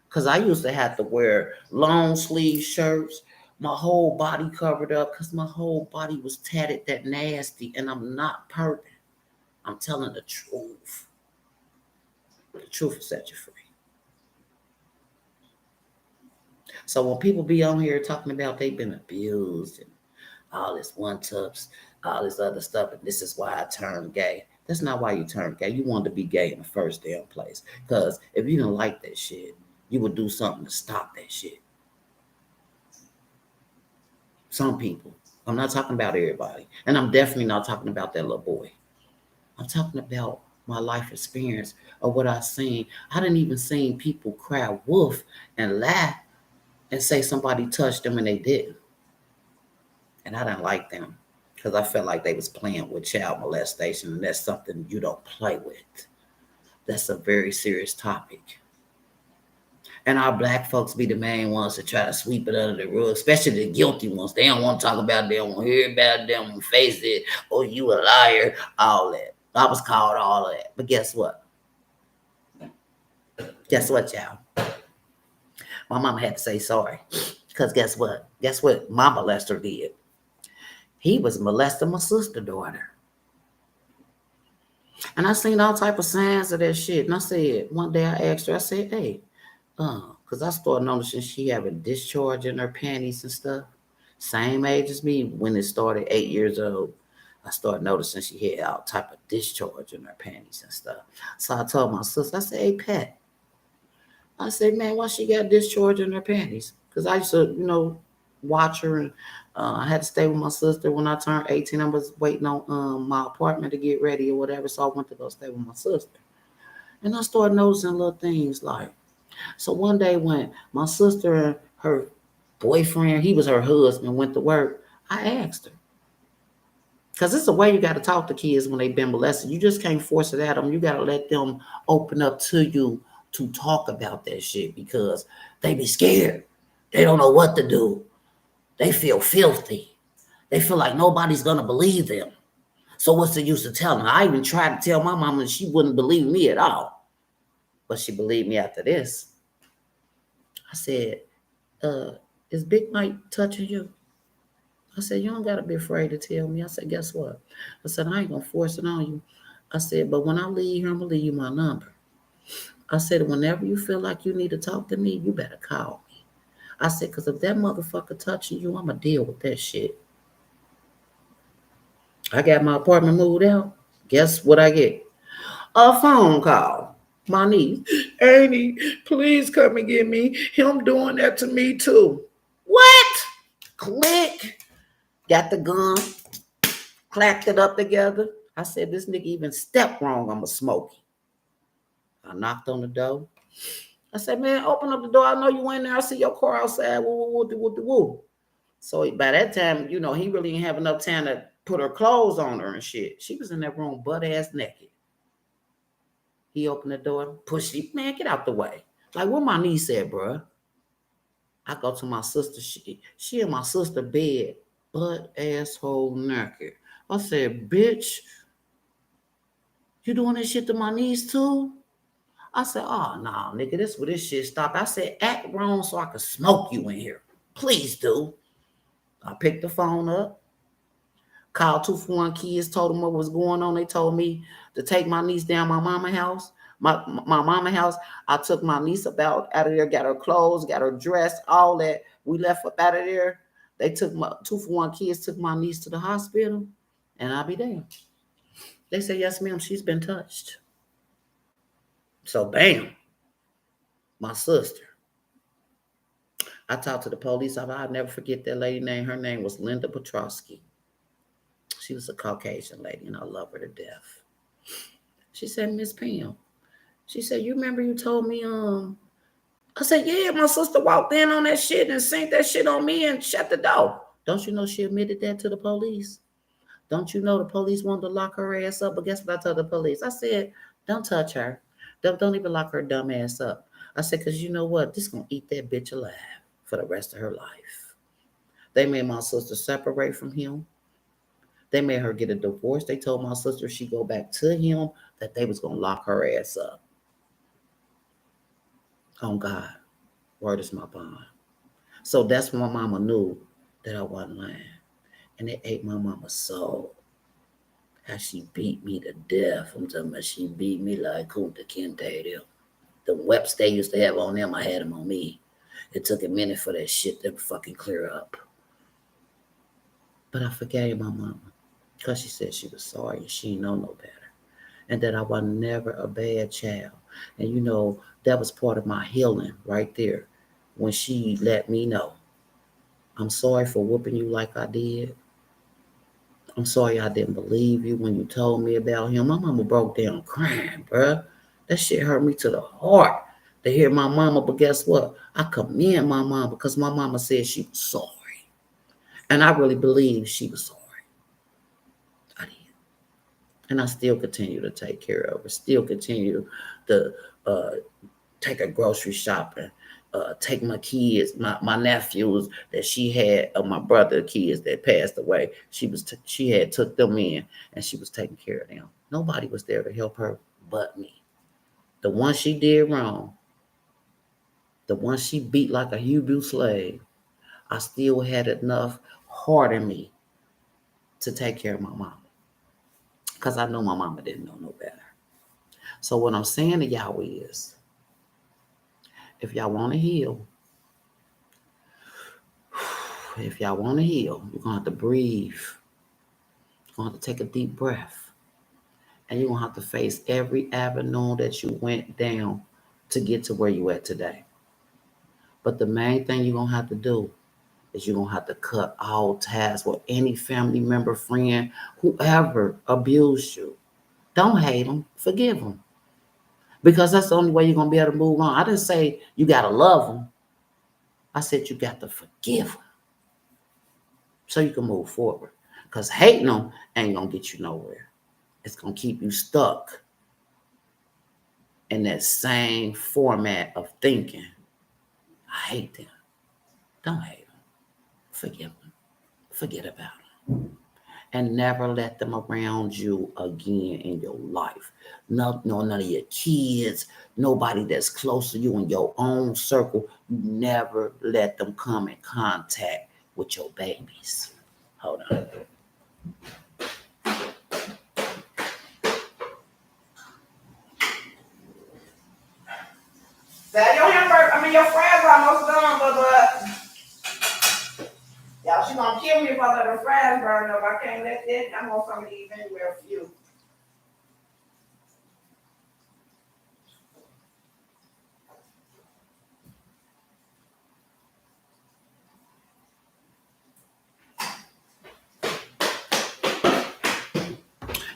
because I used to have to wear long sleeve shirts, my whole body covered up, because my whole body was tatted that nasty, and I'm not perfect. I'm telling the truth. The truth will set you free. So when people be on here talking about they've been abused and all this one tubs, all this other stuff, and this is why I turned gay. That's not why you turned gay. You wanted to be gay in the first damn place. Because if you didn't like that shit, you would do something to stop that shit. Some people. I'm not talking about everybody. And I'm definitely not talking about that little boy. I'm talking about my life experience of what I've seen. I didn't even see people cry wolf and laugh and say somebody touched them and they didn't. And I didn't like them because I felt like they was playing with child molestation, and that's something you don't play with. That's a very serious topic. And our black folks be the main ones to try to sweep it under the rug, especially the guilty ones. They don't want to talk about it. They don't want to hear about it. They don't want to face it. Oh, you a liar. All that. I was called all of that. But guess what? Guess what, y'all? My mama had to say sorry. Because guess what? Guess what my molester did? He was molesting my sister's daughter. And I seen all type of signs of that shit. And I said, one day I asked her, I said, hey, because I started noticing she having discharge in her panties and stuff. Same age as me when it started, 8 years old. I started noticing she had all type of discharge in her panties and stuff. So I told my sister, I said, hey, Pat, I said, man, why she got discharge in her panties? Because I used to, watch her. And I had to stay with my sister when I turned 18. I was waiting on my apartment to get ready or whatever. So I went to go stay with my sister. And I started noticing little things like, so one day when my sister and her boyfriend, he was her husband, went to work, I asked her. Because it's a way you got to talk to kids when they've been molested. You just can't force it at them. You got to let them open up to you to talk about that shit because they be scared. They don't know what to do. They feel filthy. They feel like nobody's going to believe them. So what's the use of telling them? I even tried to tell my mama and she wouldn't believe me at all. But she believed me after this. I said, is Big Mike touching you? I said, you don't got to be afraid to tell me. I said, guess what? I said, I ain't going to force it on you. I said, but when I leave here, I'm going to leave you my number. I said, whenever you feel like you need to talk to me, you better call me. I said, because if that motherfucker touching you, I'm going to deal with that shit. I got my apartment moved out. Guess what I get? A phone call. My niece, Annie, please come and get me. Him doing that to me too. What? Click. Got the gun. Clacked it up together. I said, this nigga even stepped wrong, I'ma smoke him. I knocked on the door. I said, man, open up the door. I know you in there. I see your car outside. Woo, woo, woo, woo, woo. So by that time, he really didn't have enough time to put her clothes on her and shit. She was in that room butt ass naked. He opened the door, pushed it. Man, get out the way. Like where my niece at, bro? I go to my sister. She in my sister bed, butt asshole naked. I said, bitch, you doing this shit to my niece too? I said, oh, no, nigga, this where this shit stopped. I said, act wrong so I can smoke you in here. Please do. I picked the phone up, called 241 kids, told them what was going on. They told me to take my niece down my mama house. My mama house. I took my niece out of there, got her clothes, got her dressed, all that. We left up out of there. They took my 241 kids, took my niece to the hospital, and I'll be there. They said, yes, ma'am, she's been touched. So, bam, my sister. I talked to the police. I'll never forget that lady name. Her name was Linda Petrosky. She was a Caucasian lady, and I love her to death. She said, Miss Pam, she said, you remember you told me, I said, yeah, my sister walked in on that shit and sent that shit on me and shut the door. Don't you know she admitted that to the police? Don't you know the police wanted to lock her ass up? But guess what I told the police? I said, don't touch her. Don't even lock her dumb ass up. I said, because you know what? This is going to eat that bitch alive for the rest of her life. They made my sister separate from him. They made her get a divorce. They told my sister if she go back to him that they was going to lock her ass up. On God. Word is my bond. So that's when my mama knew that I wasn't lying. And it ate my mama's soul. How she beat me to death. I'm talking about she beat me like Kunta Kinte. The webs they used to have on them, I had them on me. It took a minute for that shit to fucking clear up. But I forgave my mama. Because she said she was sorry and she didn't know no better. And that I was never a bad child. And that was part of my healing right there. When she let me know, I'm sorry for whooping you like I did. I'm sorry I didn't believe you when you told me about him. My mama broke down crying, bruh. That shit hurt me to the heart to hear my mama. But guess what? I commend my mama because my mama said she was sorry. And I really believe she was sorry. I did. And I still continue to take care of her. Still continue to take her grocery shopping. Take my kids, my nephews that she had, my brother kids that passed away. She had took them in and she was taking care of them. Nobody was there to help her but me. The one she did wrong, the one she beat like a Hebrew slave, I still had enough heart in me to take care of my mama. Because I know my mama didn't know no better. So what I'm saying to y'all is, if y'all want to heal, if y'all want to heal, you're going to have to breathe. You're going to have to take a deep breath. And you're going to have to face every avenue that you went down to get to where you at today. But the main thing you're going to have to do is you're going to have to cut all ties with any family member, friend, whoever abused you. Don't hate them. Forgive them. Because that's the only way you're going to be able to move on. I didn't say you got to love them. I said you got to forgive them so you can move forward. Because hating them ain't going to get you nowhere. It's going to keep you stuck in that same format of thinking. I hate them. Don't hate them. Forgive them. Forget about them. And never let them around you again in your life. No, none of your kids, nobody that's close to you in your own circle. You never let them come in contact with your babies. Hold on. That your fries almost done, but y'all, she gonna kill me if I let her fries burn up. I can't let that. I want some of these anywhere, a few.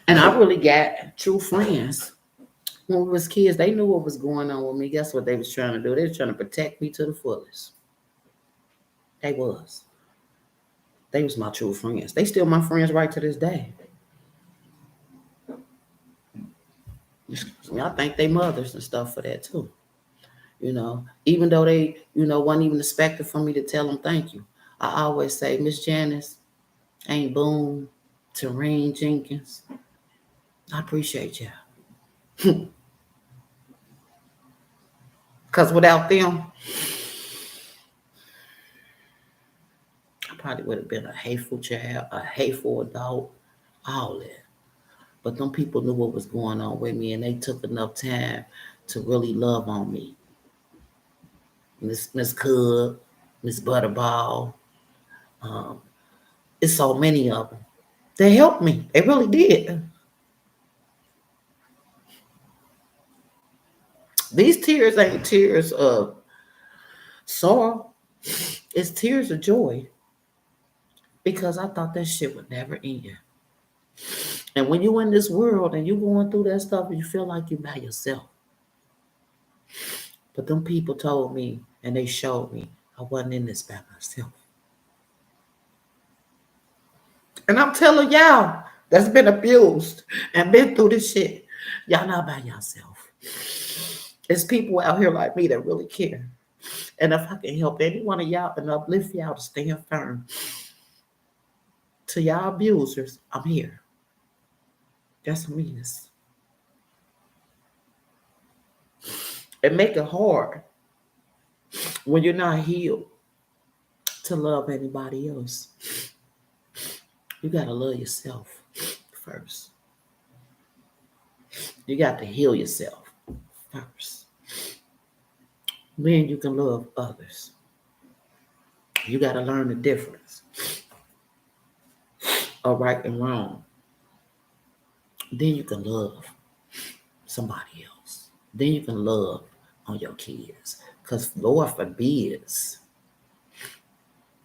And I really got true friends. When we was kids, they knew what was going on with me. Guess what they was trying to do? They was trying to protect me to the fullest. They was. They was my true friends. They still my friends right to this day. I thank they mothers and stuff for that too. Even though they, wasn't even expected for me to tell them thank you. I always say, Miss Janice, Aunt Boone, Terene Jenkins, I appreciate y'all. Because without them, I probably would have been a hateful child, a hateful adult, all that. But them people knew what was going on with me, and they took enough time to really love on me. Miss Cub, Miss Butterball, it's so many of them. They helped me. They really did. These tears ain't tears of sorrow. It's tears of joy because I thought that shit would never end. And when you in this world and you going through that stuff, you feel like you by yourself. But them people told me and they showed me I wasn't in this by myself. And I'm telling y'all that's been abused and been through this shit. Y'all not by yourself. It's people out here like me that really care. And if I can help any one of y'all and uplift y'all to stand firm to y'all abusers, I'm here. That's meanness. It make it hard when you're not healed to love anybody else. You gotta love yourself first. You got to heal yourself first. Then you can love others. You gotta learn the difference of right and wrong. Then you can love somebody else. Then you can love on your kids. Because Lord forbids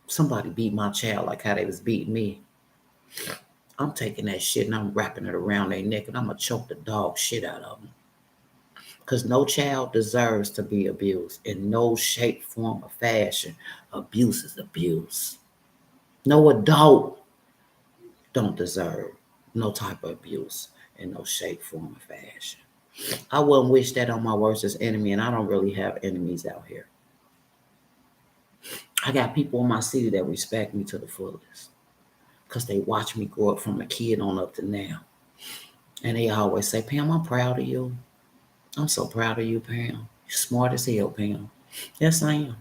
somebody beat my child like how they was beating me. I'm taking that shit and I'm wrapping it around their neck and I'm going to choke the dog shit out of them. Because no child deserves to be abused in no shape, form, or fashion. Abuse is abuse. No adult don't deserve no type of abuse in no shape, form, or fashion. I wouldn't wish that on my worst enemy, and I don't really have enemies out here. I got people in my city that respect me to the fullest because they watch me grow up from a kid on up to now. And they always say, Pam, I'm proud of you. I'm so proud of you, Pam. You're smart as hell, Pam. Yes, I am.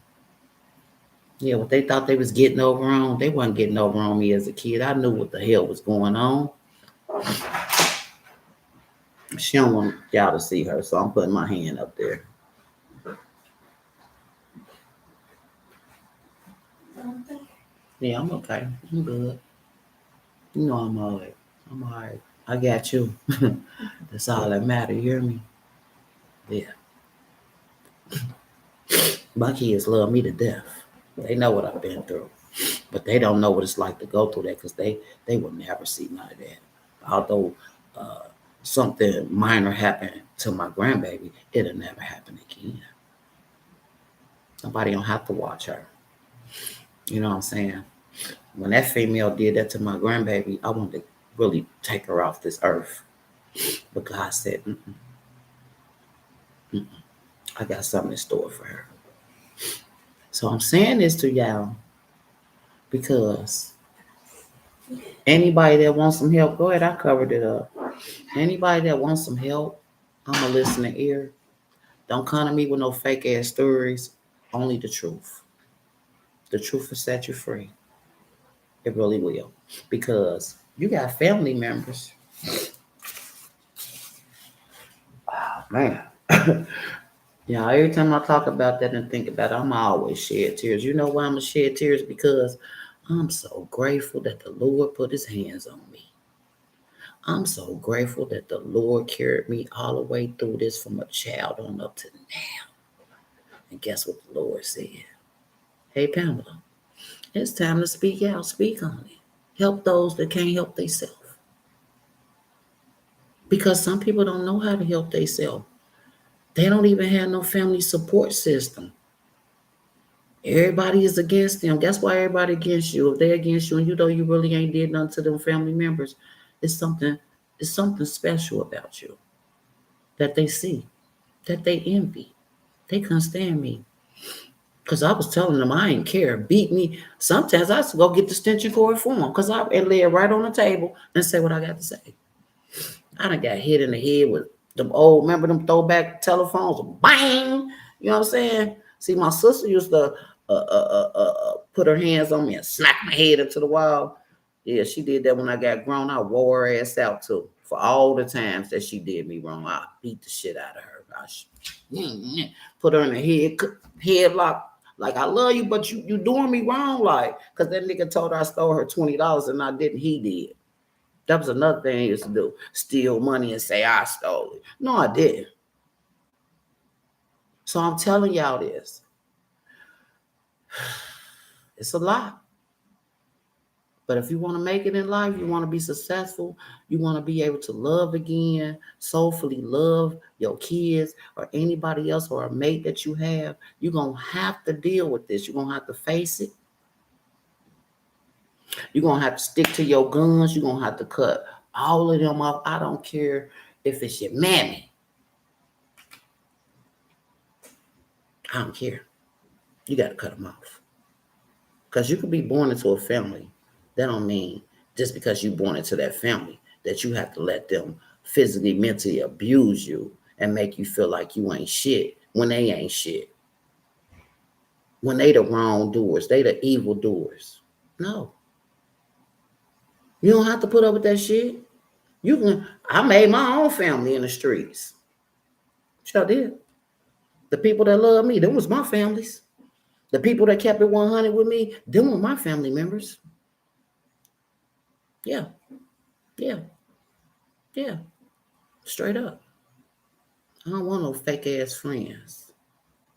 Yeah, what they thought they was getting over on, they wasn't getting over on me as a kid. I knew what the hell was going on. She don't want y'all to see her, so I'm putting my hand up there. Yeah, I'm okay. I'm good. You know I'm alright. I'm alright. I got you. That's all that matter. You hear me? Yeah. My kids love me to death. They know what I've been through, but they don't know what it's like to go through that because they will never see none of that. Although uh, something minor happened to my grandbaby, it'll never happen again. Somebody don't have to watch her. You know what I'm saying? When that female did that to my grandbaby, I wanted to really take her off this earth. But God said, mm-mm, mm-mm, I got something in store for her. So I'm saying this to y'all because anybody that wants some help, go ahead, I covered it up. Anybody that wants some help, I'm a listening ear. Don't come to me with no fake ass stories, only the truth. The truth will set you free. It really will. Because you got family members. Man. Yeah, every time I talk about that and think about it, I'm always shed tears. You know why I'm going to shed tears? Because I'm so grateful that the Lord put his hands on me. I'm so grateful that the Lord carried me all the way through this from a child on up to now. And guess what the Lord said? Hey, Pamela, it's time to speak out. Speak on it. Help those that can't help themselves. Because some people don't know how to help themselves. They don't even have no family support system. Everybody is against them. That's why everybody against you. If they're against you and you know you really ain't did nothing to them family members, it's something special about you that they see, that they envy. They couldn't stand me. Because I was telling them I ain't care. Beat me. Sometimes I used to go get the extension cord for them because I lay it right on the table and say what I got to say. I done got hit in the head with them old, remember them throwback telephones? Bang! You know what I'm saying? See, my sister used to put her hands on me and smack my head into the wall. Yeah, she did that when I got grown. I wore her ass out too. For all the times that she did me wrong, I beat the shit out of her. Put her in the headlock. Like, I love you, but you doing me wrong. Like, because that nigga told her I stole her $20 and I didn't. He did. That was another thing he used to do. Steal money and say I stole it. No, I didn't. So I'm telling y'all this. It's a lot. But if you want to make it in life, you want to be successful, you want to be able to love again, soulfully love your kids or anybody else or a mate that you have, you're going to have to deal with this. You're going to have to face it. You're going to have to stick to your guns. You're going to have to cut all of them off. I don't care if it's your mammy. I don't care. You got to cut them off. Because you could be born into a family. That don't mean just because you born into that family that you have to let them physically, mentally abuse you and make you feel like you ain't shit when they ain't shit. When they the wrongdoers, they the evildoers. No. You don't have to put up with that shit. I made my own family in the streets. Sure did. The people that love me, them was my families. The people that kept it 100 with me, them were my family members. Yeah. Yeah. Yeah. Straight up. I don't want no fake ass friends.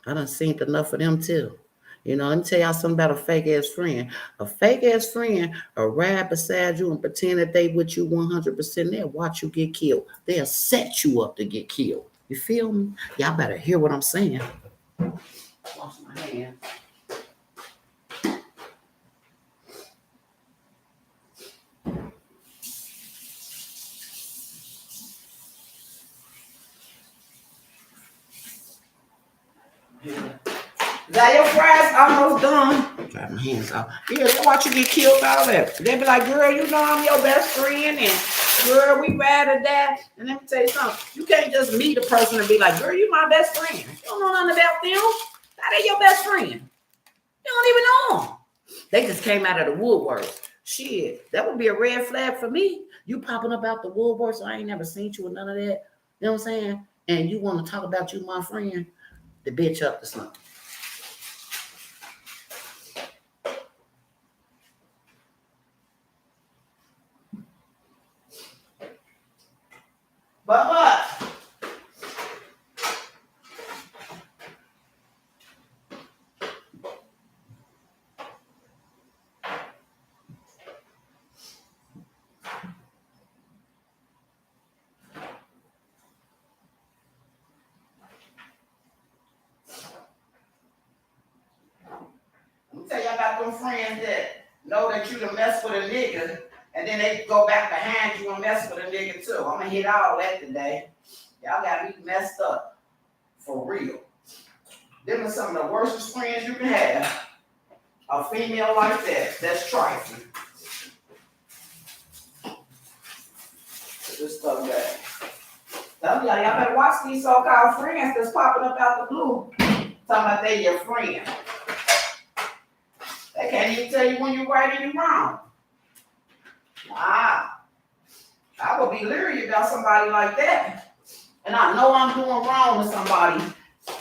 I done seen enough of them too. You know, let me tell y'all something about a fake ass friend. A fake ass friend will ride beside you and pretend that they with you 100%. They'll watch you get killed. They'll set you up to get killed. You feel me? Y'all better hear what I'm saying. Wash my hands. Is that your fries almost done? Dry my hands off. Yeah, they watch you get killed all that. They be like, girl, you know I'm your best friend, and girl, we ride or die. And let me tell you something. You can't just meet a person and be like, girl, you my best friend. You don't know nothing about them. How they your best friend? You don't even know them. They just came out of the woodwork. Shit, that would be a red flag for me. You popping up out the woodwork, so I ain't never seen you or none of that. You know what I'm saying? And you want to talk about you, my friend, the bitch up to something. But let me tell y'all about them friends that know that you done mess with a nigga, and then they go back behind you and mess with a nigga too. I'm gonna hit all that today. Y'all got me messed up. For real. Them are some of the worst friends you can have. A female like that. That's trifling. Put this stuff back. Y'all better watch these so-called friends that's popping up out the blue. Talking about they your friend. They can't even tell you when you're right and you're wrong. Nah. I would be leery about somebody like that. And I know I'm doing wrong to somebody.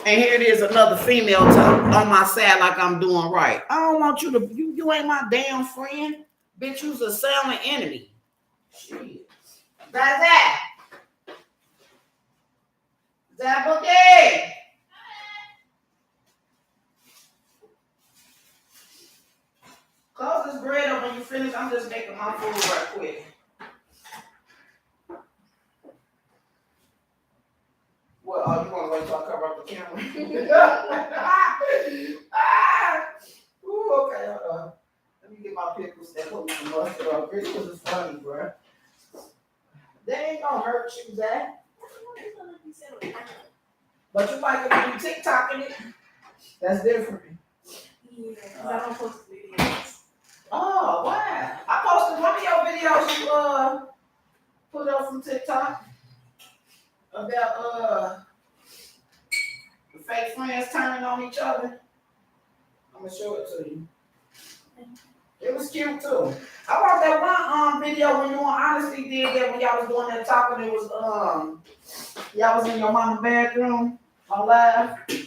And here it is, another female on my side like I'm doing right. I don't want you to, you ain't my damn friend. Bitch, you's a silent enemy. Shit. That's that. That bookie. Close this bread up when you finish. I'm just making my food right quick. Well, oh, you want to wait till I cover up the camera? Ooh, okay, hold on. Let me get my pickles and put me some mustard on. Pickles is funny, bro. They ain't gonna hurt you, Zach. But you might get to do TikTok in it. That's different. Yeah, because I don't post videos. Oh, wow. I posted one of your videos you put up from TikTok about the fake friends turning on each other. I'm gonna show it to you. It was cute too. I watched that one video when you and Honesty did that when y'all was doing that talking. It was y'all was in your mama's bathroom on live. You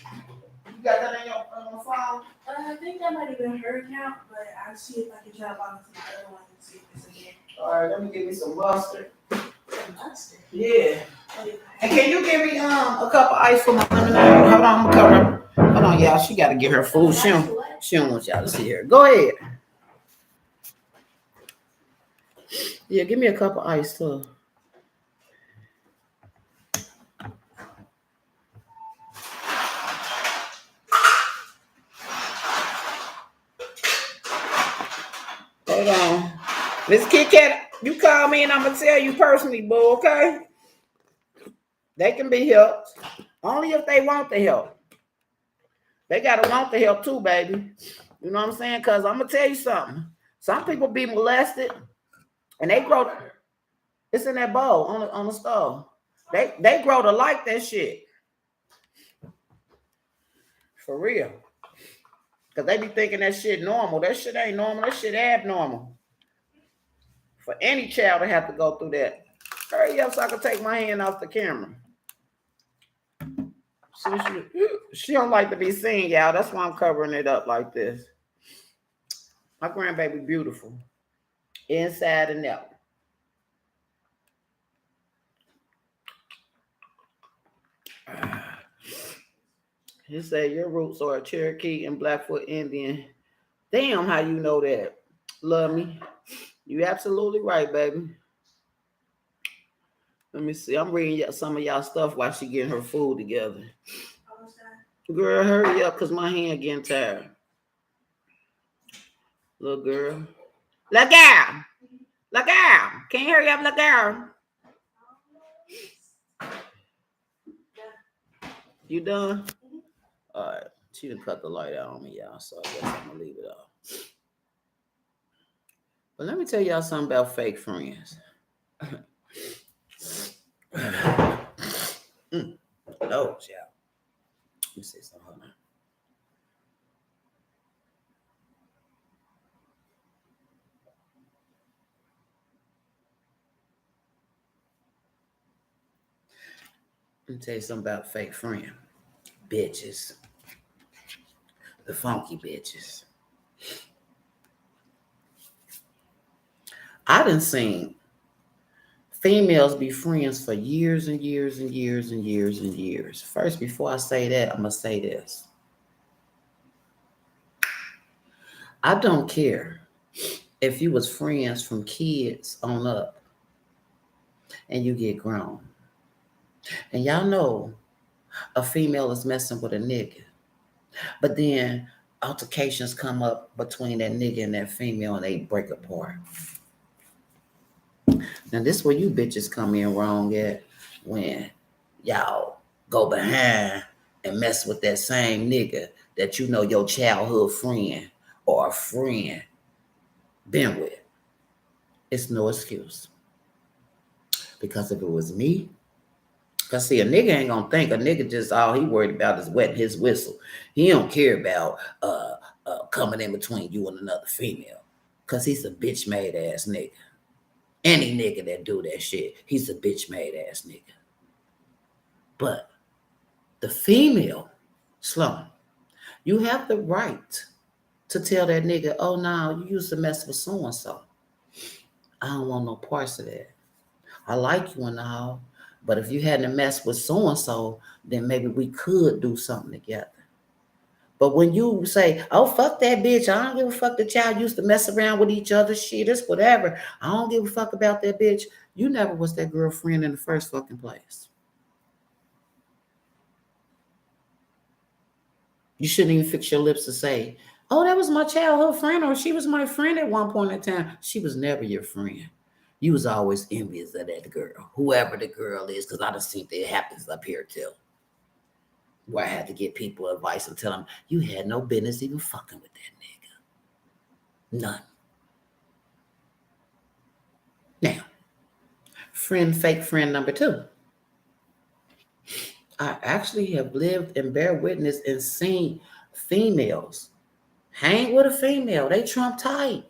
got that in your phone? I think that might have been her account, but I'll see if I can try to log into my other one and see if it's again. All right, let me give me some mustard. Mustard? Yeah. And can you give me a cup of ice for my lemonade? Hold on, I'm gonna cover. Hold on, y'all. She gotta get her food. She don't want y'all to see her. Go ahead. Yeah, give me a cup of ice too. Hold on. Miss Kit Kat, you call me and I'm gonna tell you personally, boo, okay? They can be helped. Only if they want the help. They gotta want the help too, baby. You know what I'm saying? Cause I'm gonna tell you something. Some people be molested and they grow. It's in that bowl on the stove. They grow to like that shit. For real. Cause they be thinking that shit normal. That shit ain't normal. That shit abnormal. For any child to have to go through that. Hurry up so I can take my hand off the camera. She don't like to be seen, y'all. That's why I'm covering it up like this. My grandbaby beautiful. Inside and out. He said your roots are a Cherokee and Blackfoot Indian. Damn, how you know that? Love me. You absolutely right, baby. Let me see. I'm reading some of y'all stuff while she getting her food together. Girl, hurry up, cause my hand getting tired. Little girl. Look out. Look out. Can you hurry up, look out? You done? All right. She done cut the light out on me, y'all, so I guess I'm gonna leave it off. But let me tell y'all something about fake friends. Those, yeah. Let me say something. Let me tell you something about fake friend. Bitches. The funky bitches. I done seen females be friends for years and years and years and years and years. First, before I say that, I'm going to say this. I don't care if you was friends from kids on up and you get grown. And y'all know a female is messing with a nigga. But then altercations come up between that nigga and that female and they break apart. Now this where you bitches come in wrong at when y'all go behind and mess with that same nigga that you know your childhood friend or a friend been with. It's no excuse. Because if it was me, cause see a nigga ain't gonna think a nigga just all he worried about is wetting his whistle. He don't care about coming in between you and another female. Cause he's a bitch made ass nigga. Any nigga that do that shit, he's a bitch made ass nigga. But the female, Slum, you have the right to tell that nigga, oh no, you used to mess with so and so. I don't want no parts of that. I like you and all, but if you hadn't messed with so and so, then maybe we could do something together. But when you say, oh, fuck that bitch, I don't give a fuck the child used to mess around with each other, shit, it's whatever. I don't give a fuck about that bitch. You never was that girlfriend in the first fucking place. You shouldn't even fix your lips to say, oh, that was my childhood friend, or she was my friend at one point in time. She was never your friend. You was always envious of that girl, whoever the girl is, because I done seen that it happens up here too. Where I had to get people advice and tell them, you had no business even fucking with that nigga. None. Now, fake friend number two. I actually have lived and bear witness and seen females hang with a female. They trump tight.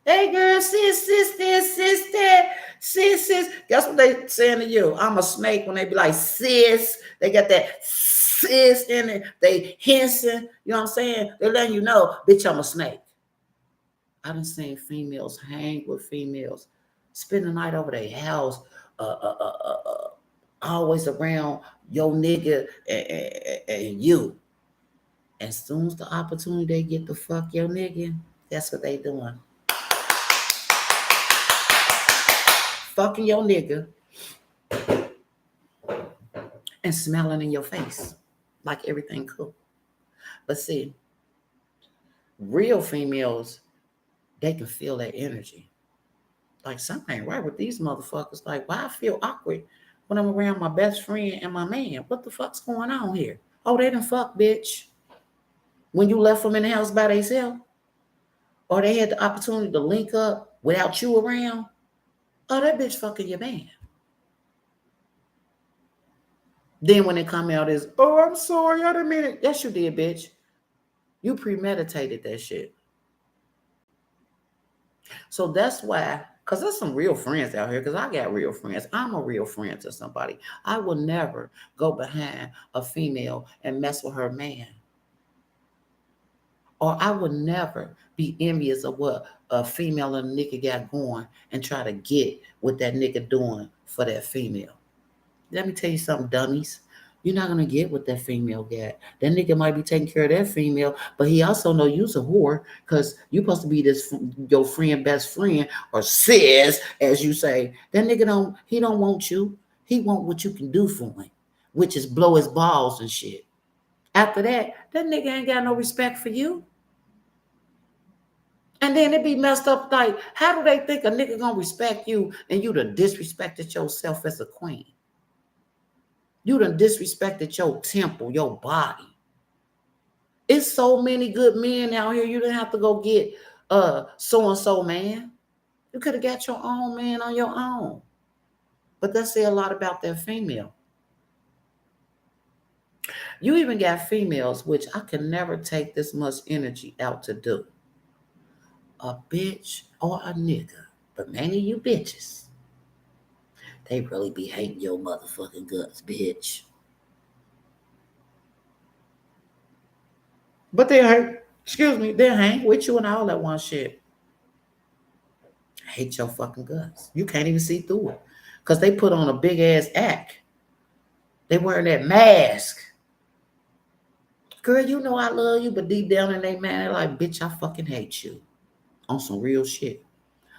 Hey girl, sis, sis, this, sis, that, sis, sis. Guess what they saying to you? I'm a snake when they be like, sis. They got that sis in it. They hissing. You know what I'm saying? They're letting you know, bitch, I'm a snake. I done seen females hang with females, spend the night over their house, always around your nigga and you. As soon as the opportunity they get to fuck your nigga, that's what they doing. Fucking your nigga and smelling in your face like everything cool. But see, real females, they can feel that energy. Like something ain't right with these motherfuckers. Like, why I feel awkward when I'm around my best friend and my man? What the fuck's going on here? Oh, they done fuck, bitch. When you left them in the house by themselves, or they had the opportunity to link up without you around, oh, that bitch fucking your man. Then when it come out is, oh, I'm sorry, I didn't mean it. Yes, you did, bitch. You premeditated that shit. So that's why, because there's some real friends out here, because I got real friends. I'm a real friend to somebody. I will never go behind a female and mess with her man. Or I would never be envious of what a female and a nigga got going and try to get what that nigga doing for that female. Let me tell you something, dummies. You're not gonna get what that female got. That nigga might be taking care of that female, but he also know you's a whore because you supposed to be this your friend, best friend, or sis, as you say. That nigga don't want you. He want what you can do for him, which is blow his balls and shit. After that nigga ain't got no respect for you. And then it be messed up like, how do they think a nigga gonna respect you and you done disrespected yourself as a queen? You done disrespected your temple, your body. It's so many good men out here. You didn't have to go get so-and-so man. You could have got your own man on your own. But that say a lot about that female. You even got females, which I can never take this much energy out to do. A bitch or a nigga, but many of you bitches They really be hating your motherfucking guts, bitch. But they hate, excuse me, they hang with you and all that one shit. Hate your fucking guts. You can't even see through it. Because they put on a big ass act. They wearing that mask. Girl, you know I love you, but deep down in their man, they're like, bitch, I fucking hate you. On some real shit.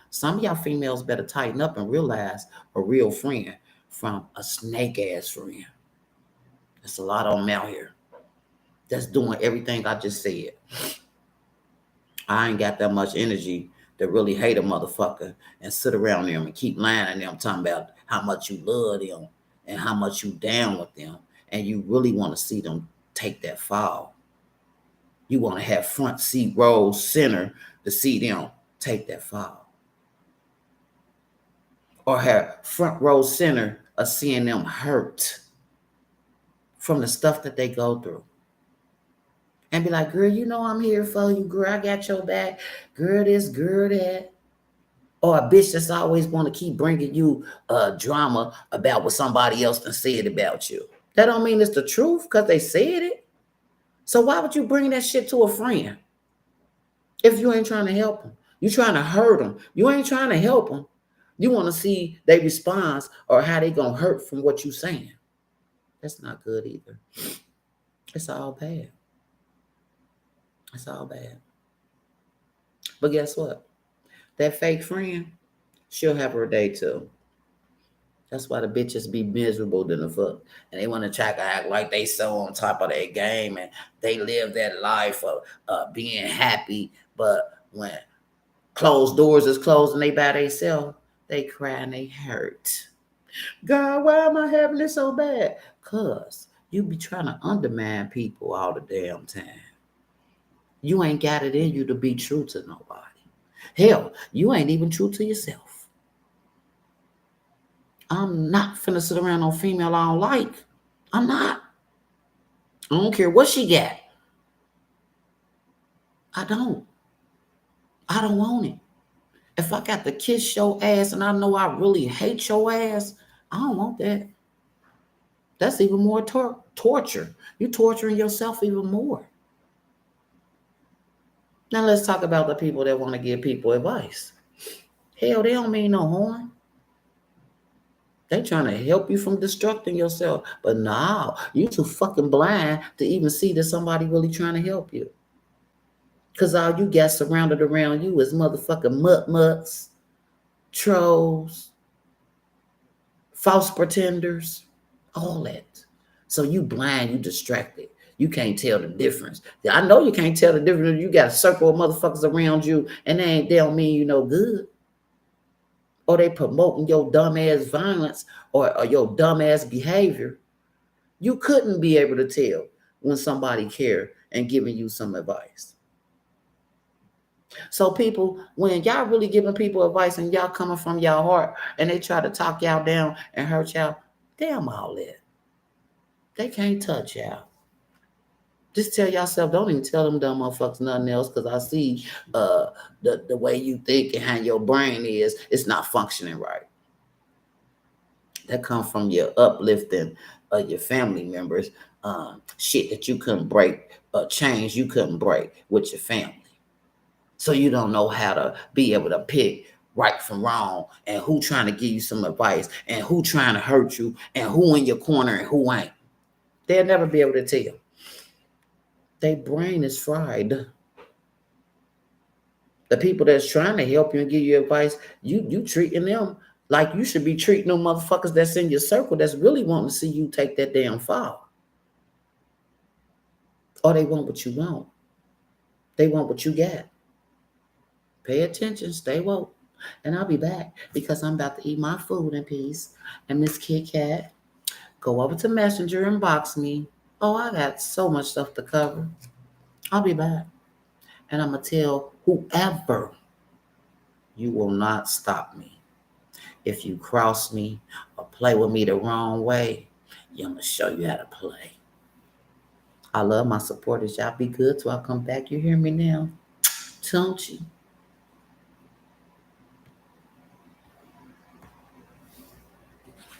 Some of y'all females better tighten up and realize a real friend from a snake ass friend. There's a lot of them out here that's doing everything I just said. I ain't got that much energy to really hate a motherfucker and sit around them and keep lying to them, talking about how much you love them and how much you down with them, and you really want to see them take that fall. You want to have front seat row center to see them take that fall, or have front row center of seeing them hurt from the stuff that they go through. And be like, girl, you know I'm here for you, girl. I got your back. Girl this, girl that. Or a bitch that's always want to keep bringing you drama about what somebody else done said about you. That don't mean it's the truth because they said it. So why would you bring that shit to a friend if you ain't trying to help them? You trying to hurt them. You ain't trying to help them. You want to see their response or how they gonna hurt from what you saying. That's not good either. It's all bad. It's all bad. But guess what? That fake friend, she'll have her day too. That's why the bitches be miserable than the fuck. And they want to try to act like they so on top of their game and they live that life of being happy. But when closed doors is closed and they by themselves, they cry and they hurt. God, why am I having this so bad? Cause you be trying to undermine people all the damn time. You ain't got it in you to be true to nobody. Hell, you ain't even true to yourself. I'm not finna sit around no female I don't like. I'm not. I don't care what she got. I don't. I don't want it. If I got to kiss your ass and I know I really hate your ass, I don't want that. That's even more torture. You torturing yourself even more. Now let's talk about the people that want to give people advice. Hell, they don't mean no harm. They trying to help you from destructing yourself. But no, you too fucking blind to even see that somebody really trying to help you. Because all you got surrounded around you is motherfucking mutts, trolls, false pretenders, all that. So you blind, you distracted. You can't tell the difference. I know you can't tell the difference. You got a circle of motherfuckers around you and they don't mean you no good. Or they promoting your dumbass violence or your dumbass behavior. You couldn't be able to tell when somebody care and giving you some advice. So people, when y'all really giving people advice and y'all coming from y'all heart and they try to talk y'all down and hurt y'all, damn all that. They can't touch y'all. Just tell yourself, don't even tell them dumb motherfuckers nothing else, because I see the way you think and how your brain is, it's not functioning right. That comes from your uplifting your family members, shit that you couldn't break, change you couldn't break with your family. So you don't know how to be able to pick right from wrong and who trying to give you some advice and who trying to hurt you and who in your corner and who ain't. They'll never be able to tell. Their brain is fried. The people that's trying to help you and give you advice, you treating them like you should be treating them motherfuckers that's in your circle that's really wanting to see you take that damn fall. Or they want what you want. They want what you got. Pay attention, stay woke. And I'll be back because I'm about to eat my food in peace. And Miss Kit Kat, go over to Messenger and box me. Oh, I got so much stuff to cover. I'll be back. And I'm going to tell whoever, you will not stop me. If you cross me or play with me the wrong way, I'm going to show you how to play. I love my supporters. Y'all be good till I come back. You hear me now? Don't you?